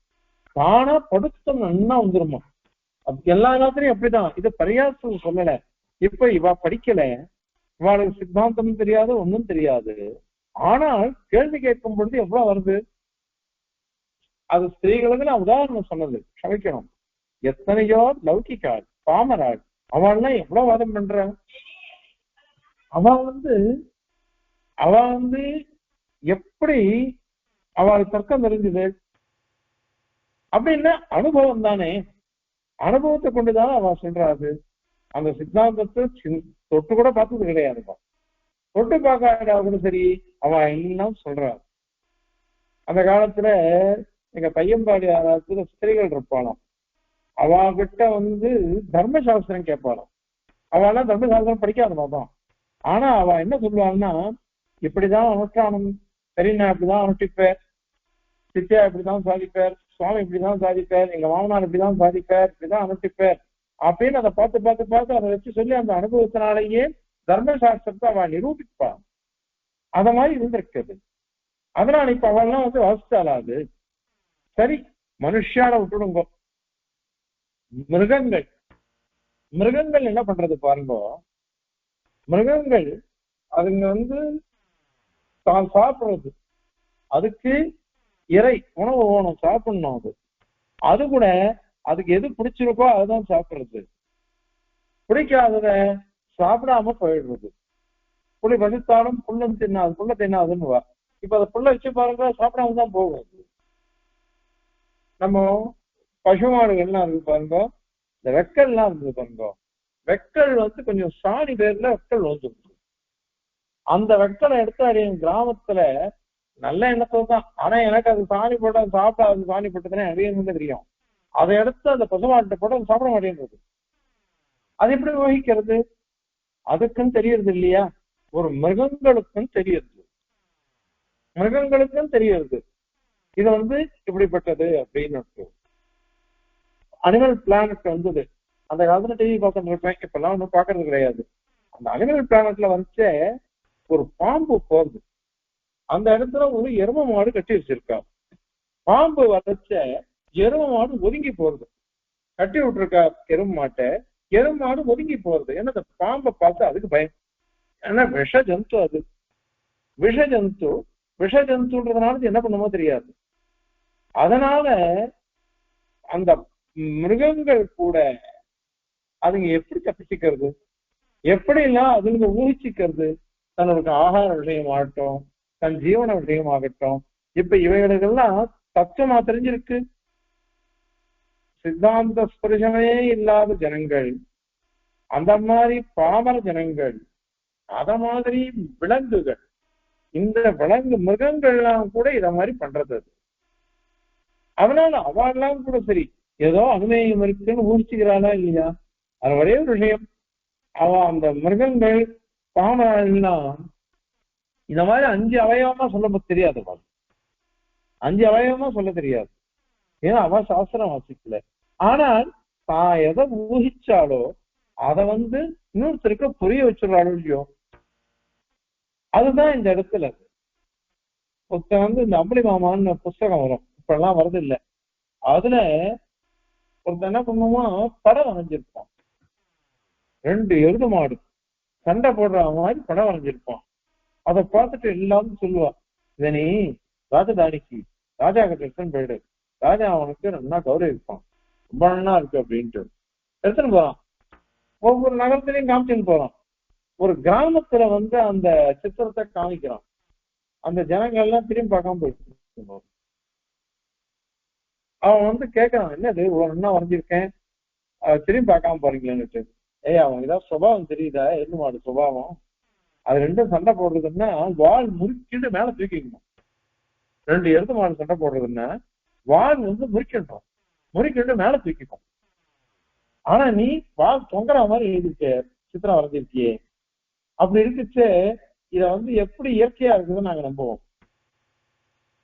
தானா படுத்தம் நல்லா வந்துருமா. அது எல்லா காலத்திலையும் அப்படிதான். இது பரியாசம் சொல்லல. இப்ப இவ படிக்கல, இவாளுக்கு சித்தாந்தம் தெரியாது, ஒண்ணும் தெரியாது. ஆனால் கேள்வி கேட்கும் பொழுது எவ்வளவு வருது. அது ஸ்திரீகளுக்கு நான் உதாரணம் சொன்னது, க்ஷமிக்கணும். எத்தனையோ லௌகிக்காள் பாமராள் அவள்லாம் எவ்வளவு வாதம் பண்ற. அவ வந்து அவ வந்து எப்படி அவளுக்கு தர்க்கம் தெரிஞ்சது அப்படின்னா அனுபவம் தானே. அனுபவத்தை கொண்டுதான் அவ சொல்றாரு. அந்த சித்தாந்தத்தை தொட்டு கூட பார்த்தது கிடையாதுப்பா. தொட்டு பார்க்காத சரி அவ எல்லாம் சொல்றாரு. அந்த காலத்துல எங்க பையன்பாடி காலத்துல ஸ்திரீகள் இருப்பாளாம். அவகிட்ட வந்து தர்மசாஸ்திரம் கேட்பாளாம். அவெல்லாம் தர்மசாஸ்திரம் படிக்காத தான். ஆனா அவ என்ன சொல்லுவாங்கன்னா, இப்படிதான் அனுஷ்டானம், சரி நான் இப்படிதான் அனுஷ்டிப்பேன், சித்தியா இப்படிதான் சாதிப்பார், சுவாமி இப்படிதான் சாதிப்பார், எங்க மாமனார் இப்படிதான் சாதிப்பார், இப்படிதான் அனுஷ்டிப்பார் அப்படின்னு அதை பார்த்து பார்த்து பார்த்து அதை வச்சு சொல்லி அந்த அனுபவத்தினாலேயே தர்மசாஸ்திரத்தை அவள் நிரூபிப்பாள். அத மாதிரி இருந்திருக்குது. அதனால இப்ப அவள்லாம் வந்து வாசிச்சாலாது. சரி, மனுஷால விட்டுடுங்க. மிருகங்கள் மிருகங்கள் என்ன பண்றது பாருங்க. மிருகங்கள் அதுங்க வந்து தான் சாப்பிடுறது, அதுக்கு இறை உணவு வேணும், சாப்பிடணும். அது அது கூட அதுக்கு எது பிடிச்சிருக்கோ அதுதான் சாப்பிடுறது. பிடிக்காதத சாப்பிடாம போயிடுறது. புளி பசித்தாலும் புல்லும் தின்னாது, புல்ல தின்னாதுன்னு வா. இப்ப அதை புல்ல வச்சு பாருங்க, சாப்பிடாம தான் போகும். நம்ம பசு மாடுகள்லாம் இருக்கு பாருங்க, இந்த வெக்கல்லாம் இருந்தது பாருங்க. வெக்கல் வந்து கொஞ்சம் சாணி பேர்ல வெக்கல் வந்துருக்கு. அந்த வெக்கலை எடுத்து அது என் கிராமத்துல நல்ல எண்ணத்தை தான். ஆனா எனக்கு அது சாணி போட்டு அது சாப்பிடாது, சாணி போட்டதுன்னா நிறைய தெரியும். அதை எடுத்து அந்த பசுமாட்டை போட்டு அது சாப்பிட மாட்டேன்றது. அது எப்படி வகிக்கிறது? அதுக்குன்னு தெரியறது இல்லையா? ஒரு மிருகங்களுக்கும் தெரியுது, மிருகங்களுக்கும் தெரியுது இது வந்து இப்படிப்பட்டது அப்படின்னு. அனிமல் பிளானட் வந்தது. அந்த காலத்துல டிவி பார்த்துட்டு இருப்பேன், இப்பெல்லாம் ஒன்றும் பாக்குறது கிடையாது. அந்த அனிமல் பிளானட்ல வந்து ஒரு பாம்பு போகுது. அந்த இடத்துல ஒரு எரும மாடு கட்டி வச்சிருக்கா. பாம்பு வளைச்ச எரும மாடு ஒதுங்கி போறது. கட்டி விட்டுருக்கா எரும மாட்டை, எரும மாடு ஒதுங்கி போறது. ஏன்னா அந்த பாம்பை பார்த்து அதுக்கு பயம். ஏன்னா விஷ ஜந்து, அது விஷ ஜந்து. விஷ ஜந்துன்றதுனால என்ன பண்ணுமோ தெரியாது. அதனால அந்த மிருகங்கள் கூட அதுங்க எப்படி தப்பிச்சுக்கிறது, எப்படி எல்லாம் அதுங்க ஊகிச்சுக்கிறது, தன்னோட ஆகார விஷயமாகட்டும், தன் ஜீவன விஷயமாகட்டும். இப்ப இவைகளுக்கெல்லாம் தத்துவமா தெரிஞ்சிருக்கு. சித்தாந்த ஸ்பரிசமே இல்லாத ஜனங்கள், அந்த மாதிரி பாமர ஜனங்கள், அத மாதிரி விலங்குகள், இந்த விலங்கு மிருகங்கள்லாம் கூட இத மாதிரி பண்றது. அதனால அவெல்லாம் கூட சரி ஏதோ அனுமேயம் இருக்குன்னு ஊழிச்சுக்கிறாளா இல்லையா? அது ஒரே ஒரு விஷயம். அவ அந்த மிருகங்கள் பாமரெல்லாம் இந்த மாதிரி 5 அவயவமா சொல்ல தெரியாது. 5 அவயவமா சொல்ல தெரியாது. ஏன்னா அவ சாஸ்திரம் வாசிக்கல. ஆனால் தான் எதை ஊகிச்சாலோ அதை வந்து இன்னொருத்தருக்கு புரிய வச்சிடறாளோ இல்லையோ, அதுதான் இந்த இடத்துல. ஒருத்தன் வந்து இந்த அம்பளி மாமான்னு புஸ்தகம் வரும், இப்ப எல்லாம் வருது இல்லை. அதுல ஒருத்தன் என்ன பண்ணுவான், படம் வரைஞ்சிருப்பான். 2 எருது மாடு சண்டை போடுற மாதிரி படம் வரைஞ்சிருப்பான். அதை பார்த்துட்டு எல்லாரும் சொல்லுவான், இத நீ ராஜதானிக்கு ராஜா கிட்ட எடுத்துன்னு போயிடு, ராஜா அவனுக்கு நல்லா கௌரவிப்பான், ரொம்ப நல்லா இருக்கு அப்படின்ட்டு எடுத்துன்னு போறான். ஒவ்வொரு நகரத்திலையும் காமிச்சுன்னு போறான். ஒரு கிராமத்துல வந்து அந்த சித்திரத்தை காமிக்கிறான். அந்த ஜனங்கள் எல்லாம் திரும்பி பார்க்காம போயிட்டு அவன் வந்து கேட்கறான், என்னது ஒரு என்ன வரைஞ்சிருக்கேன் திரும்பி பார்க்காம போறீங்களேன்னுட்டு. ஏய், அவன் ஏதாவது சுபாவம் தெரியுதா? எருது மாடு சுபாவம். அது ரெண்டும் சண்டை போடுறதுன்னா வால் முறுக்கிட்டு மேல தூக்கிக்கணும். 2 எருது மாடு சண்டை போடுறதுன்னா வால் வந்து முறிக்கணும், முறிக்கிட்டு மேல தூக்கிக்கும். ஆனா நீ வால் தொங்குற மாதிரி இருக்கு சித்திரம் வரைஞ்சிருக்கியே. அப்படி இருக்குச்சு, இத வந்து எப்படி இயற்கையா இருக்குதுன்னு நாங்க நம்புவோம்.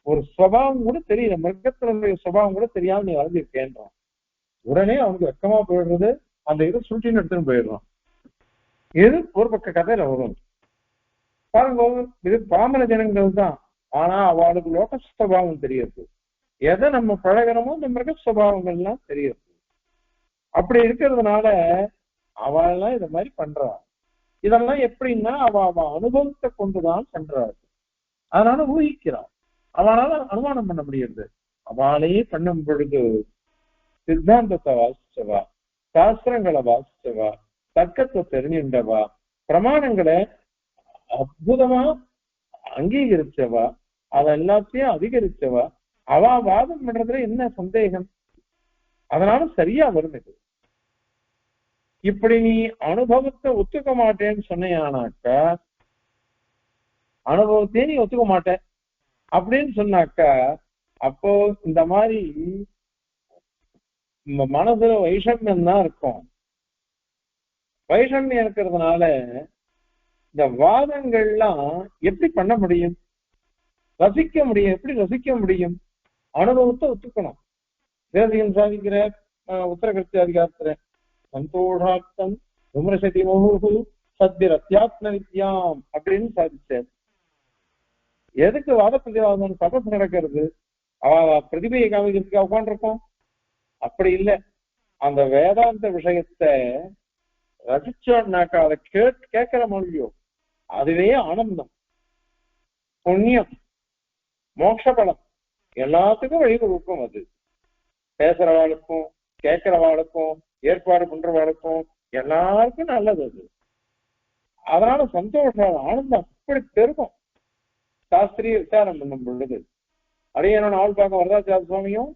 ஒரு சுபாவம் கூட தெரியல, மிருகத்தினுடைய சுபாவம் கூட தெரியாம நீ வளர்ந்துருக்கேன்றான். உடனே அவனுக்கு வெக்கமா போயிடுறது, அந்த இதை சுட்டின்னு எடுத்துன்னு போயிடுறான். இது ஒரு பக்க கதையில வரும் பாருங்க. இது பாமர ஜனங்கள் தான், ஆனா அவளுக்கு லோக சுபாவம் தெரியுது. எதை நம்ம பழகிறோமோ இந்த மிருக சுபாவங்கள்லாம் தெரியுது. அப்படி இருக்கிறதுனால அவள்லாம் இத மாதிரி பண்றா. இதெல்லாம் எப்படின்னா அவ அனுபவத்தை கொண்டுதான் பண்றாரு. அதனால ஊகிக்கிறான், அவனால அனுமானம் பண்ண முடியுது. அவளையே பண்ணும் பொழுது சித்தாந்தத்தை வாசிச்சவா, சாஸ்திரங்களை வாசிச்சவா, தர்க்கத்தை தெரிஞ்சின்றவா, பிரமாணங்களை அற்புதமா அங்கீகரிச்சவா, அவ எல்லாத்தையும் அதிகரிச்சவா, அவ வாதம் பண்றதுல என்ன சந்தேகம்? அதனால சரியா வருது. இப்படி நீ அனுபவத்தை ஒத்துக்க மாட்டேன்னு சொன்னியானாக்கா, அனுபவத்தையே நீ ஒத்துக்க மாட்டேன் அப்படின்னு சொன்னாக்கா, அப்போ இந்த மாதிரி மனசுல வைஷமியம் தான் இருக்கும். வைஷமியம் இருக்கிறதுனால இந்த வாதங்கள்லாம் எப்படி பண்ண முடியும்? ரசிக்க முடியும்? எப்படி ரசிக்க முடியும்? அனுபவத்தை ஒத்துக்கணும். வேதியம் சாதிக்கிற உத்தரகர்த்தி அதிகாரத்துல சந்தோஷார்த்தம் விமர்சதி மோகு சத்தியர் அத்தியாத்ம வித்யாம் அப்படின்னு சாதிச்சார். எதுக்கு வாத பிரதிவாதம் தபஸ் நடக்கிறது? அவ பிரதிபையை காமிக்கிறதுக்கு உட்காந்துருக்கோம்? அப்படி இல்லை. அந்த வேதாந்த விஷயத்தை ரசிச்சோம்னாக்கா, அதை கேட்கிற மொழியோ அதுவே ஆனந்தம், புண்ணியம், மோட்ச பலம் எல்லாத்துக்கும் வழிவகுக்கும். அது பேசுறவாளுக்கும் கேட்கிறவாளுக்கும் ஏற்பாடு பண்றவாளுக்கும் எல்லாருக்கும் நல்லது அது. அதனால சந்தோஷம் ஆனந்தம் அப்படி பெருகும். சாஸ்திரிய விசாரம் பண்ணும் பொழுது அடியனோட ஆள் பார்க்க வரதாச்சார சுவாமியும்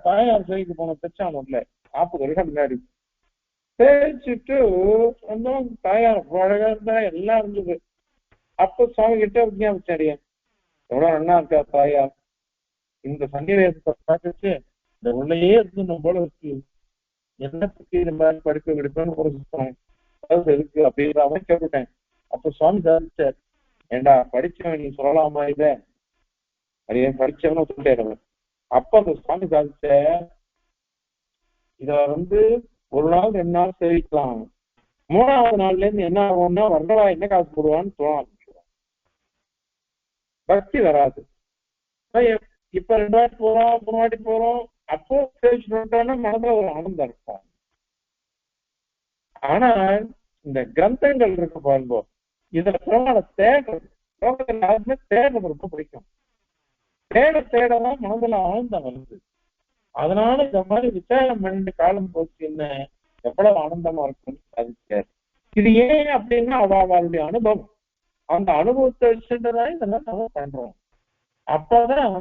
தாயார் சிலைக்கு போன தச்சானூர்ல 40 வருஷம் முன்னாடி பேசிட்டு வந்தோம். தாயார் அழகா இருந்தா எல்லாம் இருந்தது. அப்ப சுவாமி கிட்ட விஞ்ஞாபிச்சேன், அடியன் எவ்வளவு நன்னா இருக்கா தாயார், இந்த சன்னிவேசத்தை பார்த்துச்சு இந்த உள்ளேயே இருந்து போல இருக்கு, என்னத்துக்கு இந்த மாதிரி படிப்பு கிடைப்பேன்னு ஒரு சுத்தம் இருக்கு அப்படின்ற மாதிரி கேட்டுட்டேன். அப்ப சுவாமி சாதிச்சார், ஏண்டா படிச்சவன் நீ சொல்லலாமா இத? அப்படியே படிச்சவன்னு சொல்லிட்டேன். அப்ப அந்த சுவாமி சாதிச்ச இத ஒரு நாள் 2 நாள் சேவிக்கலாம், 3ஆவது நாள்ல இருந்து என்ன ஆகும்னா வர்றவா என்ன காசு போடுவான்னு தோண ஆரம்பிச்சிடும், பக்தி வராது. இப்ப 2 வாட்டி போறோம் 3 வாட்டி போறோம், அப்போ சேவிச்சுட்டோம்னா மனதுல ஒரு ஆனந்தம் இருக்கும். ஆனா இந்த கிரந்தங்கள் இருக்கு பாருங்க, இதுல பிரமாண தேடுறது, லோகத்துல யாருமே தேடுறது ரொம்ப பிடிக்கும். தேடதான் மனதுல ஆனந்தம் வருது. அதனால இந்த மாதிரி விசாரம் பண்ணிட்டு காலம் போச்சு என்ன எவ்வளவு ஆனந்தமா இருக்கும்னு சாதிச்சார். இது ஏன் அப்படின்னா அவளுடைய அனுபவம், அந்த அனுபவத்தை வச்சுட்டுதான் இதெல்லாம் நம்ம பண்றோம். அப்பதான்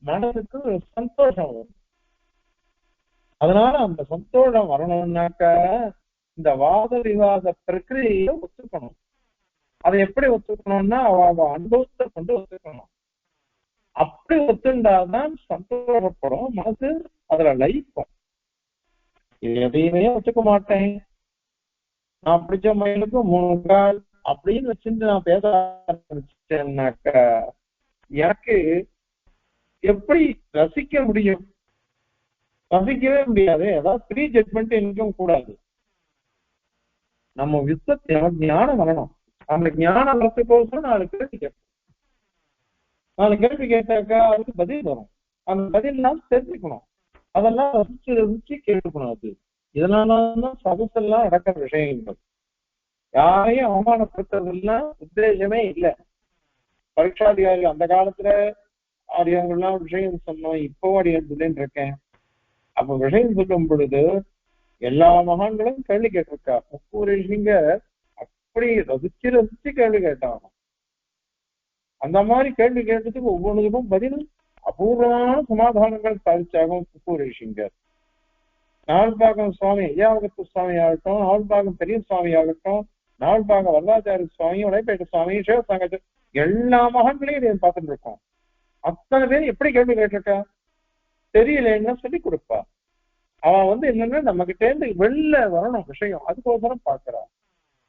மனதுக்கு ஒரு சந்தோஷம் வரும். அதனால அந்த சந்தோஷம் வரணும்னாக்கா இந்த வாத விவாத பிரக்கிரியை ஒத்துக்கணும். அதை எப்படி ஒத்துக்கணும்னா அவ அனுபவத்தை கொண்டு ஒத்துக்கணும். அப்படி ஒத்துண்டாதான் சந்தோஷப்படும் மனசு, அதுல லயிக்கும். இது எதையுமே ஒத்துக்க மாட்டேன், நான் பிடிச்ச மயிலுக்கு 3 கால் அப்படின்னு வச்சுட்டு நான் பேச ஆரம்பிச்சேன்னாக்கா எனக்கு எப்படி ரசிக்க முடியும்? ரசிக்கவே முடியாது. ஏதாவது ப்ரீ ஜட்மெண்ட் எனக்கும் கூடாது. நம்ம விசத்தை ஞானம் வரணும். அந்த ஞானம் வரத்துக்கோசரம் 4 கேள்வி கேட்போம். 4 கேள்வி கேட்டாக்கா அதுக்கு பதில் வரும். அந்த பதில் நாம் தெரிஞ்சுக்கணும். அதெல்லாம் ரசிச்சு ரசிச்சு கேட்டுக்கணும். அது இதனாலதான் சதசெல்லாம் நடக்கிற விஷயங்கள். யாரையும் அவமானப்படுத்துறதுலாம் உத்தேசமே இல்லை. பரீட்சாதிகாரிகள் அந்த காலத்துல ஆடியவங்கள்லாம் விஷயம் சொன்னோம், இப்போ அடியன் சொல்லின்னு இருக்கேன். அப்ப விஷயம் சொல்லும் பொழுது எல்லா மகான்களும் கேள்வி கேட்டிருக்கா. முக்கூர் ரிஷிங்க அப்படி ரசிச்சு ரசிச்சு கேள்வி கேட்டாங்க. அந்த மாதிரி கேள்வி கேட்டதுக்கு ஒவ்வொன்றுக்கும் பதில் அபூர்வமான சமாதானங்கள் சாதிச்சாகும் முக்கூர் ரிஷிங்க. நாவல்பாக்கம் சுவாமி ஐயாவகத்து சுவாமி ஆகட்டும், நாவல்பாக்கம் பெரிய சுவாமி ஆகட்டும், நாவல்பாக்கம் வரதாச்சாரிய சுவாமி, உடைப்பேட்ட சுவாமி, சிவசங்கர், எல்லா மகான்களையும் இதை பார்த்துட்டு இருக்கோம். அத்தனை பேர் எப்படி கேள்வி கேட்டிருக்கா? தெரியலன்னா சொல்லி கொடுப்பா. அவன் என்னன்னா நம்ம கிட்ட இருந்து வெளில வரணும் விஷயம், அதுக்கோசரம் பாக்குறா.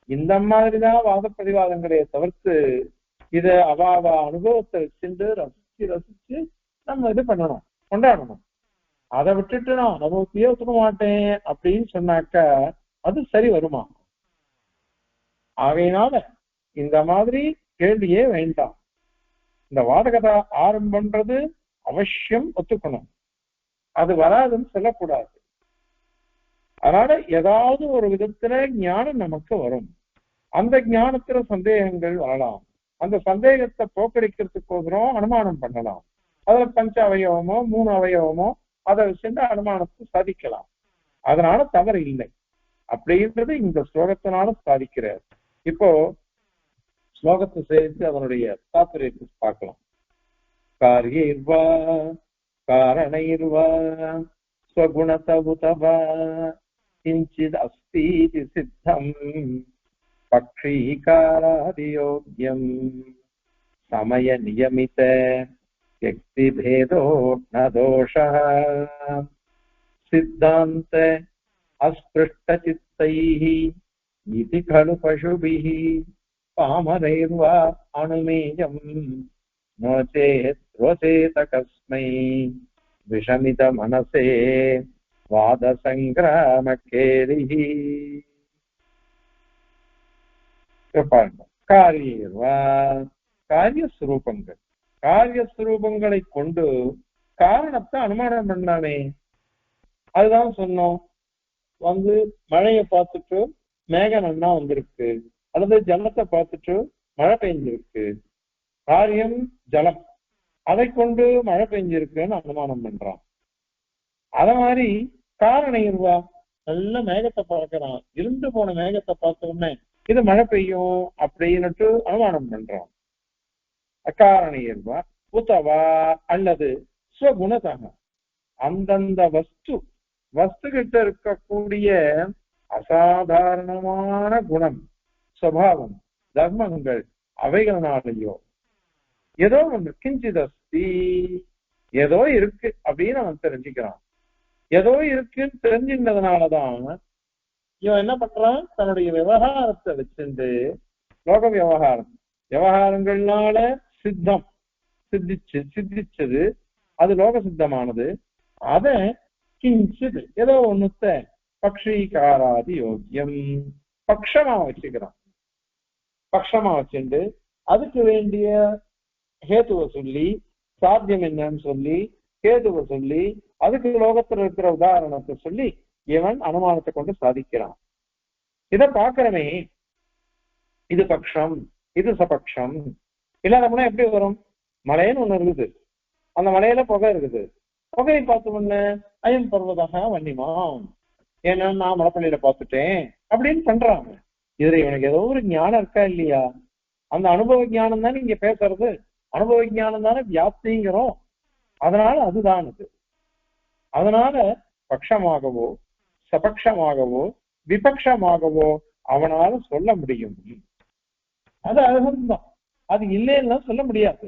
இந்த மாதிரிதான் வாத பிரதிவாதங்களையே தவிர்த்து இத அவ அனுபவத்தை வச்சுட்டு ரசிச்சு ரசிச்சு நம்ம இது பண்ணணும், கொண்டாடணும். அதை விட்டுட்டு நான் அனுபவத்தையே ஒத்துக்க மாட்டேன் அப்படின்னு சொன்னாக்கா அது சரி வருமா? ஆகையினால இந்த மாதிரி கேள்வியே வேண்டாம். இந்த வாதகதா ஆரம்பம்ன்றது அவசியம் ஒத்துக்கணும், அது வராதுன்னு சொல்லக்கூடாது. அதனால ஏதாவது ஒரு விதத்துல ஞானம் நமக்கு வரும். அந்த ஞானத்துல சந்தேகங்கள் வரலாம். அந்த சந்தேகத்தை போக்கடிக்கிறதுக்கோசரம் அனுமானம் பண்ணலாம். அதுல பஞ்ச அவயவமோ 3 அவயவமோ அதை வச்சுட்டு அனுமானத்தை சாதிக்கலாம். அதனால தவறு இல்லை அப்படின்றது இந்த ஸ்லோகத்தினால சாதிக்கிறார். இப்போ ஸ்லோகத்தை சேர்த்து அதனுடைய தாத்பரியத்தை பார்க்கலாம். காரியர்வா காரணைர்வா ஸ்வகுணதவுதவா கிஞ்சித் அஸ்தீதி சித்தம் பக்ஷீகாராதியோக்யம் சமய நியமித யக்தி பேதோ ந தோஷः சித்தாந்த அஸ்பிருஷ்ட சித்தைः இதி கலு பசுபிः பாமரைர்வா அனுமேயம் நோ சேத் ரோசேத கஸ்மை விஷமித மனசே வாத சங்கிராம கேலிஹி. காரியர்வா காரியஸ்வரூபங்கள், காரியஸ்வரூபங்களை கொண்டு காரணத்தை அனுமானம் பண்ணாமே. அதுதான் சொன்னோம். மழையை பார்த்துட்டு மேகம் நன்னா வந்திருக்கு, அல்லது ஜலத்தை பார்த்துட்டு மழை பெஞ்சிருக்கு. காரியம் ஜலம், அதை கொண்டு மழை பெஞ்சிருக்குன்னு அனுமானம் பண்றான். அத மாதிரி காரணையர்வா நல்ல மேகத்தை பார்க்கிறான், இருந்து போன மேகத்தை பார்த்த உடனே இது மழை பெய்யும் அப்படின்னுட்டு அனுமானம் பண்றான். அக்காரணையர்வா உத்தவா அல்லது ஸ்வகுணதாக அந்தந்த வஸ்து கிட்ட இருக்கக்கூடிய அசாதாரணமான குணம், சுபாவம், தர்மங்கள் அவைகள்னாலேயோ ஏதோ ஒன்று கிஞ்சிதஸ்தி ஏதோ இருக்கு அப்படின்னு அவன் தெரிஞ்சுக்கிறான். ஏதோ இருக்குன்னு தெரிஞ்சின்றதுனாலதான் இவன் என்ன பண்றான், தன்னுடைய விவகாரத்தை வச்சுட்டு லோக விவகாரங்கள்னால சித்திச்சது அது லோக சித்தமானது. அத கிஞ்சித் ஏதோ ஒண்ணுத்த பக்ஷீகாராதி யோக்கியம் பக்ஷமா வச்சுக்கிறான். பக்ஷமா வச்சுட்டு அதுக்கு வேண்டிய ஹேத்துவை சொல்லி, சாத்தியம் என்னன்னு சொல்லி, ஹேத்துவை சொல்லி, அதுக்கு லோகத்துல இருக்கிற உதாரணத்தை சொல்லி இவன் அனுமானத்தை கொண்டு சாதிக்கிறான். இத பாக்குறமே இது பக்ஷம், இது சபக்ஷம் இல்லாதம்னா எப்படி வரும்? மலைன்னு ஒண்ணு இருக்குது, அந்த மலையில புகை இருக்குது. புகையை பார்த்த உடனே அயம் பர்வதாக வன்னிமாம், ஏன்னா நான் மலைப்பள்ளியில பார்த்துட்டேன் அப்படின்னு பண்றாங்க. இதுல இவனுக்கு ஏதோ ஒரு ஞானம் இருக்கா இல்லையா? அந்த அனுபவ ஞானம் தானே இங்க பேசுறது, அனுபவ ஞானம் தானே வியாப்திங்கிறோம். அதனால அதுதான் அது. அதனால பட்சமாகவோ சபக்ஷமாகவோ விபக்ஷமாகவோ அவனால சொல்ல முடியும். அது அழகம்தான், அது இல்லைன்னா சொல்ல முடியாது.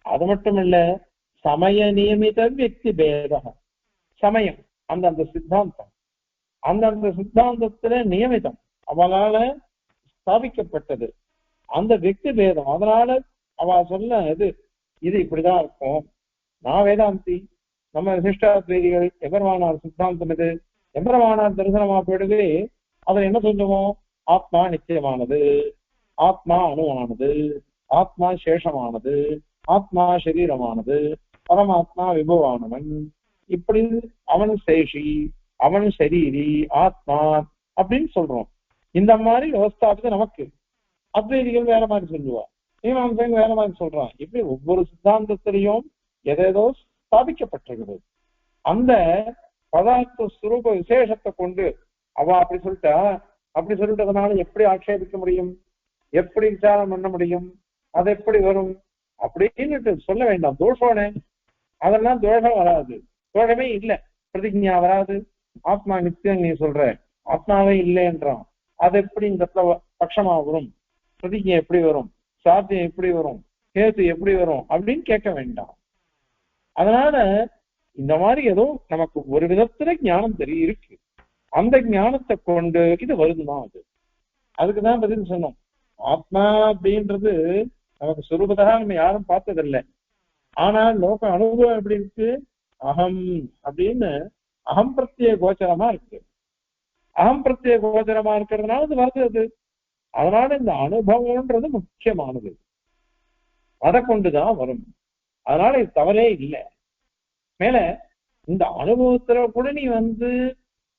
அது மட்டும் இல்ல, சமய நியமித வியக்தி பேத சமயம் அந்தந்த சித்தாந்தம், அந்தந்த சித்தாந்தத்துல நியமிதம் அவனால ஸ்தாபிக்கப்பட்டது அந்த வியக்தி பேதம். அதனால அவ சொல்ல இது இப்படிதான் இருக்கும். நான் வேதாந்தி, நம்ம விசிஷ்டாத்வைதிகள் எபெருமானார் சித்தாந்தம் இது, எபெருமானார் தரிசனமா போயிடுது. அதை என்ன சொல்லுவோம்? ஆத்மா நிச்சயமானது, ஆத்மா அணுவானது, ஆத்மா சேஷமானது, ஆத்மா சரீரமானது, பரமாத்மா விபவானவன், இப்படி அவன் சேஷி, அவன் சரீரி, ஆத்மா அப்படின்னு சொல்றோம். இந்த மாதிரி விவஸ்தாபத்தை நமக்கு அத்வைதிகள் வேற மாதிரி சொல்லுவா, மீமாம்சைங்க வேற மாதிரி சொல்றான். இப்படி ஒவ்வொரு சித்தாந்தத்திலையும் எதேதோ ஸ்தாபிக்கப்பட்டிருக்கிறது. அந்த பதார்த்த சுரூப விசேஷத்தை கொண்டு அவ அப்படி சொல்லிட்டா, அப்படி சொல்லிட்டதுனால எப்படி ஆட்சேபிக்க முடியும், எப்படி விசாரம் பண்ண முடியும், அது எப்படி வரும் அப்படின்னு சொல்ல வேண்டாம். தோஷோனே அதெல்லாம் தோஷம் வராது, தோஷமே இல்லை, பிரதிஜா வராது. ஆத்மா நித்தியம் நீ சொல்ற, ஆத்மாவே இல்லைன்றான், அது எப்படி இந்த பட்சமா வரும், பிரதிஜை எப்படி வரும், சாத்தியம் எப்படி வரும், கேது எப்படி வரும் அப்படின்னு கேட்க வேண்டாம். அதனால இந்த மாதிரி ஏதோ நமக்கு ஒரு விதத்துல ஞானம் இருக்கு, அந்த ஞானத்தை கொண்டு இது வருதுதான். அதுக்குதான் பதில் சொன்னோம். ஆத்மா அப்படின்றது நமக்கு சுரூபத்தாக நம்ம யாரும் பார்த்ததில்லை. ஆனால் லோக அனுபவம் எப்படி இருக்கு? அகம் அப்படின்னு அகம் பிரத்யேக கோச்சரமா இருக்கு. அகம் பிரத்யேக கோச்சரமா இருக்கிறதுனால அது வருது அது. அதனால இந்த அனுபவம்ன்றது முக்கியமானது, அதை கொண்டுதான் வரும். அதனால இது தவறே இல்லை. மேல இந்த அனுபவத்துல கூட நீ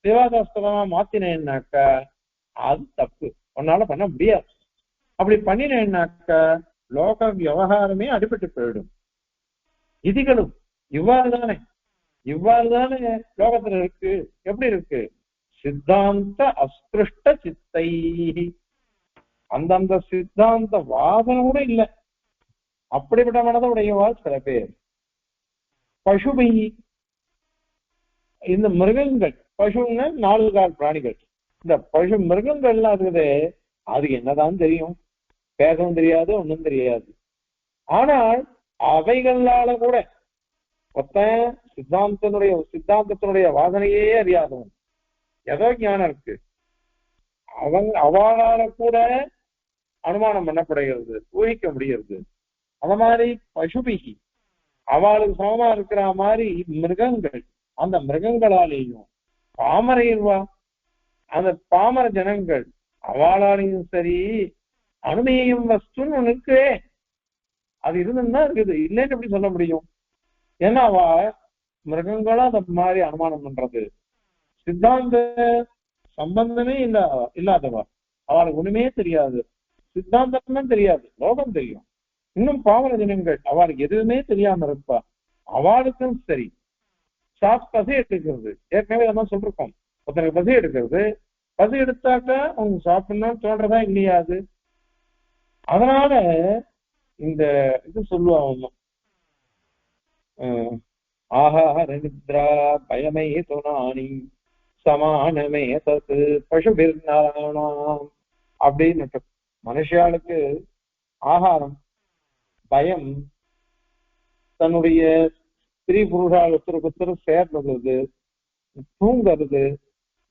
விவாதாஸ்பதமா மாத்தினேன்னாக்கா அது தப்பு, உன்னால பண்ண முடியாது. அப்படி பண்ணினேன்னாக்கா லோக விவகாரமே அடிபட்டு போயிடும். விதிகளும் இவ்வாறுதானே இவ்வாறுதானே லோகத்துல இருக்கு. எப்படி இருக்கு? சித்தாந்த அஸ்பிருஷ்ட சித்தை. அந்தந்த சித்தாந்த வாதனை கூட இல்லை. அப்படிப்பட்ட மனதை உடையவா சில பேர். பசுமை, இந்த மிருகங்கள், பசுங்க 4 கால் பிராணிகள், இந்த பசு மிருகங்கள்லாம் இருக்குது. அது என்னதான் தெரியும்? பேசவும் தெரியாது, ஒன்றும் தெரியாது. ஆனால் அவைகளால கூட ஒருத்தன் சித்தாந்தத்தினுடைய வாதனையே அறியாதவன், ஏதோ ஞானம் இருக்கு, அவளால கூட அனுமானம் பண்ணப்படுகிறது, ஊகிக்க முடிகிறது. அந்த மாதிரி பசுபிகி அவளுக்கு சமமா இருக்கிற மாதிரி மிருகங்கள், அந்த மிருகங்களாலேயும் பாமரைவா அந்த பாமர ஜனங்கள் அவளாலையும் சரி அனுமேயம் வஸ்துன்னு ஒண்ணு இருக்கு. அது இருந்துதான் இருக்குது, இல்லைன்னு எப்படி சொல்ல முடியும்? ஏன்னா அவ மிருகங்களும் அந்த மாதிரி அனுமானம் பண்றது, சித்தாந்த சம்பந்தமே இல்லாதவா, அவளுக்கு ஒண்ணுமே தெரியாது, சித்தாந்தமே தெரியாது, லோகம் தெரியும். இன்னும் பாமர ஜனங்கள் அவளுக்கு எதுவுமே தெரியாம இருப்பா. அவளுக்கும் சரி பசி எடுக்கிறது, ஏற்கனவே அதான் சொல்லிருக்கோம். ஒருத்தருக்கு பசி எடுக்கிறது, பசி எடுத்தாக்கா அவங்க சாப்பிடணும்னு தோன்றதா இல்லையாது. அதனால இந்த இது சொல்லுவாங்க, ஆஹார நித்ரா பயமே துணானி சமானமே தத்து பசுபிர்நாணாம் அப்படின்னு. மனுஷாளுக்கு ஆகாரம், பயம், தன்னுடைய ஸ்திரீ புருஷால் ஒருத்தருக்கு சேர்றது, தூங்கிறது,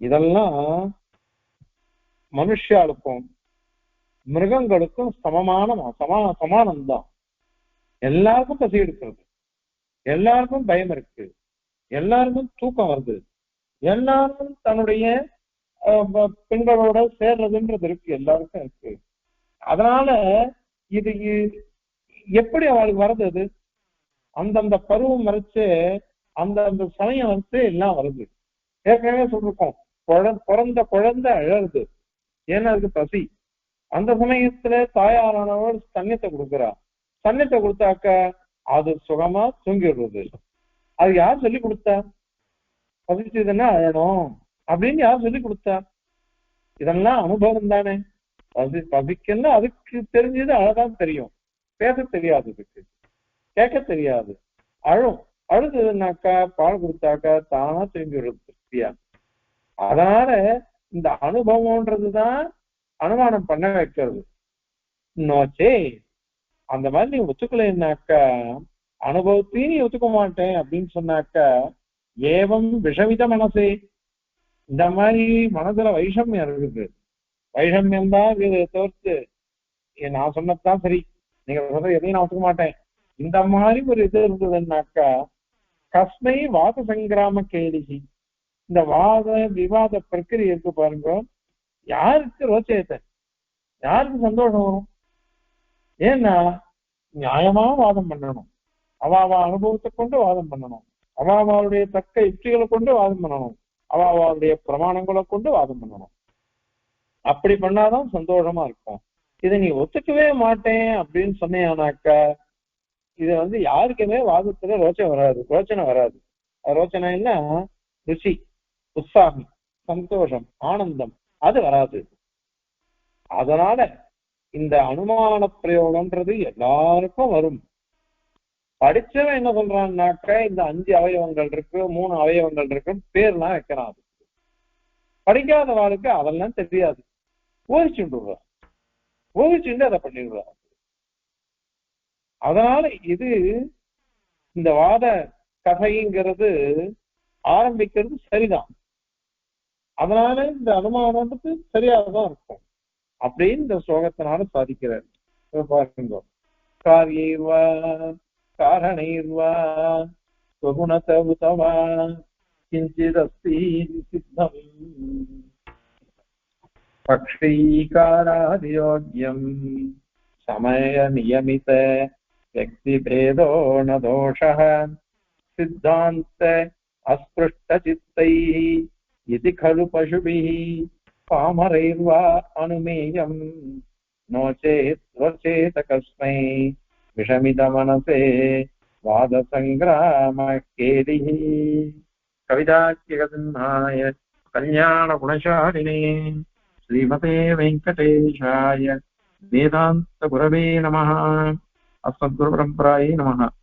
இதெல்லாம் மனுஷாளுக்கும் மிருகங்களுக்கும் சமானம்தான். எல்லாருக்கும் பசி எடுக்கிறது, எல்லாருக்கும் பயம் இருக்கு, எல்லாருக்கும் தூக்கம் வருது, எல்லாரும் தன்னுடைய பெண்களோட சேர்றதுன்றது இருக்கு, எல்லாருக்கும் இருக்கு. அதனால இது எப்படி அவளுக்கு வருது? அது அந்தந்த பருவம் வரைச்சு அந்த சமயம் எல்லாம் வருது. ஏற்கனவே சொல்லிருக்கோம், பிறந்த குழந்தை அழகுது, ஏன்னா அதுக்கு பசி. அந்த சமயத்துல தாயாரானவள் தண்ணீத்தை கொடுக்குறா. தண்ணீத்தை கொடுத்தாக்க அது சுகமா தூங்கிடுறது. அது யார் சொல்லி கொடுத்தா? பசிச்சதுன்னா அழணும் அப்படின்னு யார் சொல்லி கொடுத்தா? இதெல்லாம் அனுபவம் தானே. பசிக்குன்னா அதுக்கு தெரிஞ்சது அழதான் தெரியும், பேச தெரியாது, அதுக்கு கேட்க தெரியாது. அழுதுனாக்கா பால் கொடுத்தாக்கா தானா தூங்கிடுறது. அதனால இந்த அனுபவம்ன்றதுதான் அனுமானம் பண்ண வைக்கிறது. நோச்சே அந்த மாதிரி நீ ஒத்துக்கலைன்னாக்கா, அனுபவத்தையும் நீ ஒத்துக்க மாட்டேன் அப்படின்னு சொன்னாக்கா, ஏவம் விஷமித மனசே, இந்த மாதிரி மனசுல வைஷமியம் இருக்குது. வைஷமியம் தான் தவிர்த்து நான் சொன்னதுதான் சரி, நீங்க சொல்றது எதையும் நான் ஒத்துக்க மாட்டேன், இந்த மாதிரி ஒரு இது இருந்ததுன்னாக்கா, கஸ்மை வாத சங்கிராம கேலிகி, இந்த வாத விவாத பிரக்கிரியை இருக்கு பாருங்க, யாருக்கு ரோச்சயத்தை, யாருக்கு சந்தோஷம் வரும்? ஏன்னா நியாயமா வாதம் பண்ணணும், அவ அனுபவத்தை கொண்டு வாதம் பண்ணணும், அவளுடைய தக்க யுக்திகளை கொண்டு வாதம் பண்ணணும், அவளுடைய பிரமாணங்களை கொண்டு வாதம் பண்ணணும். அப்படி பண்ணாதான் சந்தோஷமா இருக்கும். இதை நீ ஒத்துக்கவே மாட்டேன் அப்படின்னு சொன்னேனாக்கா, இது யாருக்குமே வாதத்துல ரோச்சனை வராது. ரோச்சனைன்னா ருச்சி, உற்சாகம், சந்தோஷம், ஆனந்தம், அது வராது. அதனால இந்த அனுமான பிரயோகம்ன்றது எல்லாருக்கும் வரும். படிச்சவன் என்ன சொல்றான்னாக்க, இந்த 5 அவயவங்கள் இருக்கு, 3 அவயவங்கள் இருக்குன்னு பேர்லாம் வைக்கிறான். படிக்காத வாழ்க்கை அதெல்லாம் தெரியாது, ஊகிச்சுண்டு அதை பண்ணிடுறா. அதனால இது இந்த வாத கதைங்கிறது ஆரம்பிக்கிறது சரிதான். அதனால இந்த அனுமானத்துக்கு சரியாகதான் இருக்கும் அப்படின்னு இந்த ஸ்லோகத்தினால சாதிக்கிறார். பாருங்க, காரியேவ कारणैर्वा स्वगुणत उत वा किञ्चिदस्ति सिद्धम् पक्षीकारादियोग्यम् समयनियमित व्यक्तिभेदो न दोषः सिद्धान्त अस्पृष्टचित्तैः इति खलु पशुभिः पामरैर्वा अनुमेयम् नो चेत् स्वचेत कस्मै विषमितमनसे वादसङ्ग्रामः केलिः कविताख्यगसिंहाय कल्याणगुणशालिने श्रीमते वेङ्कटेशाय वेदान्तगुरवे नमः अस्मद्गुरुपरम्परायै नमः।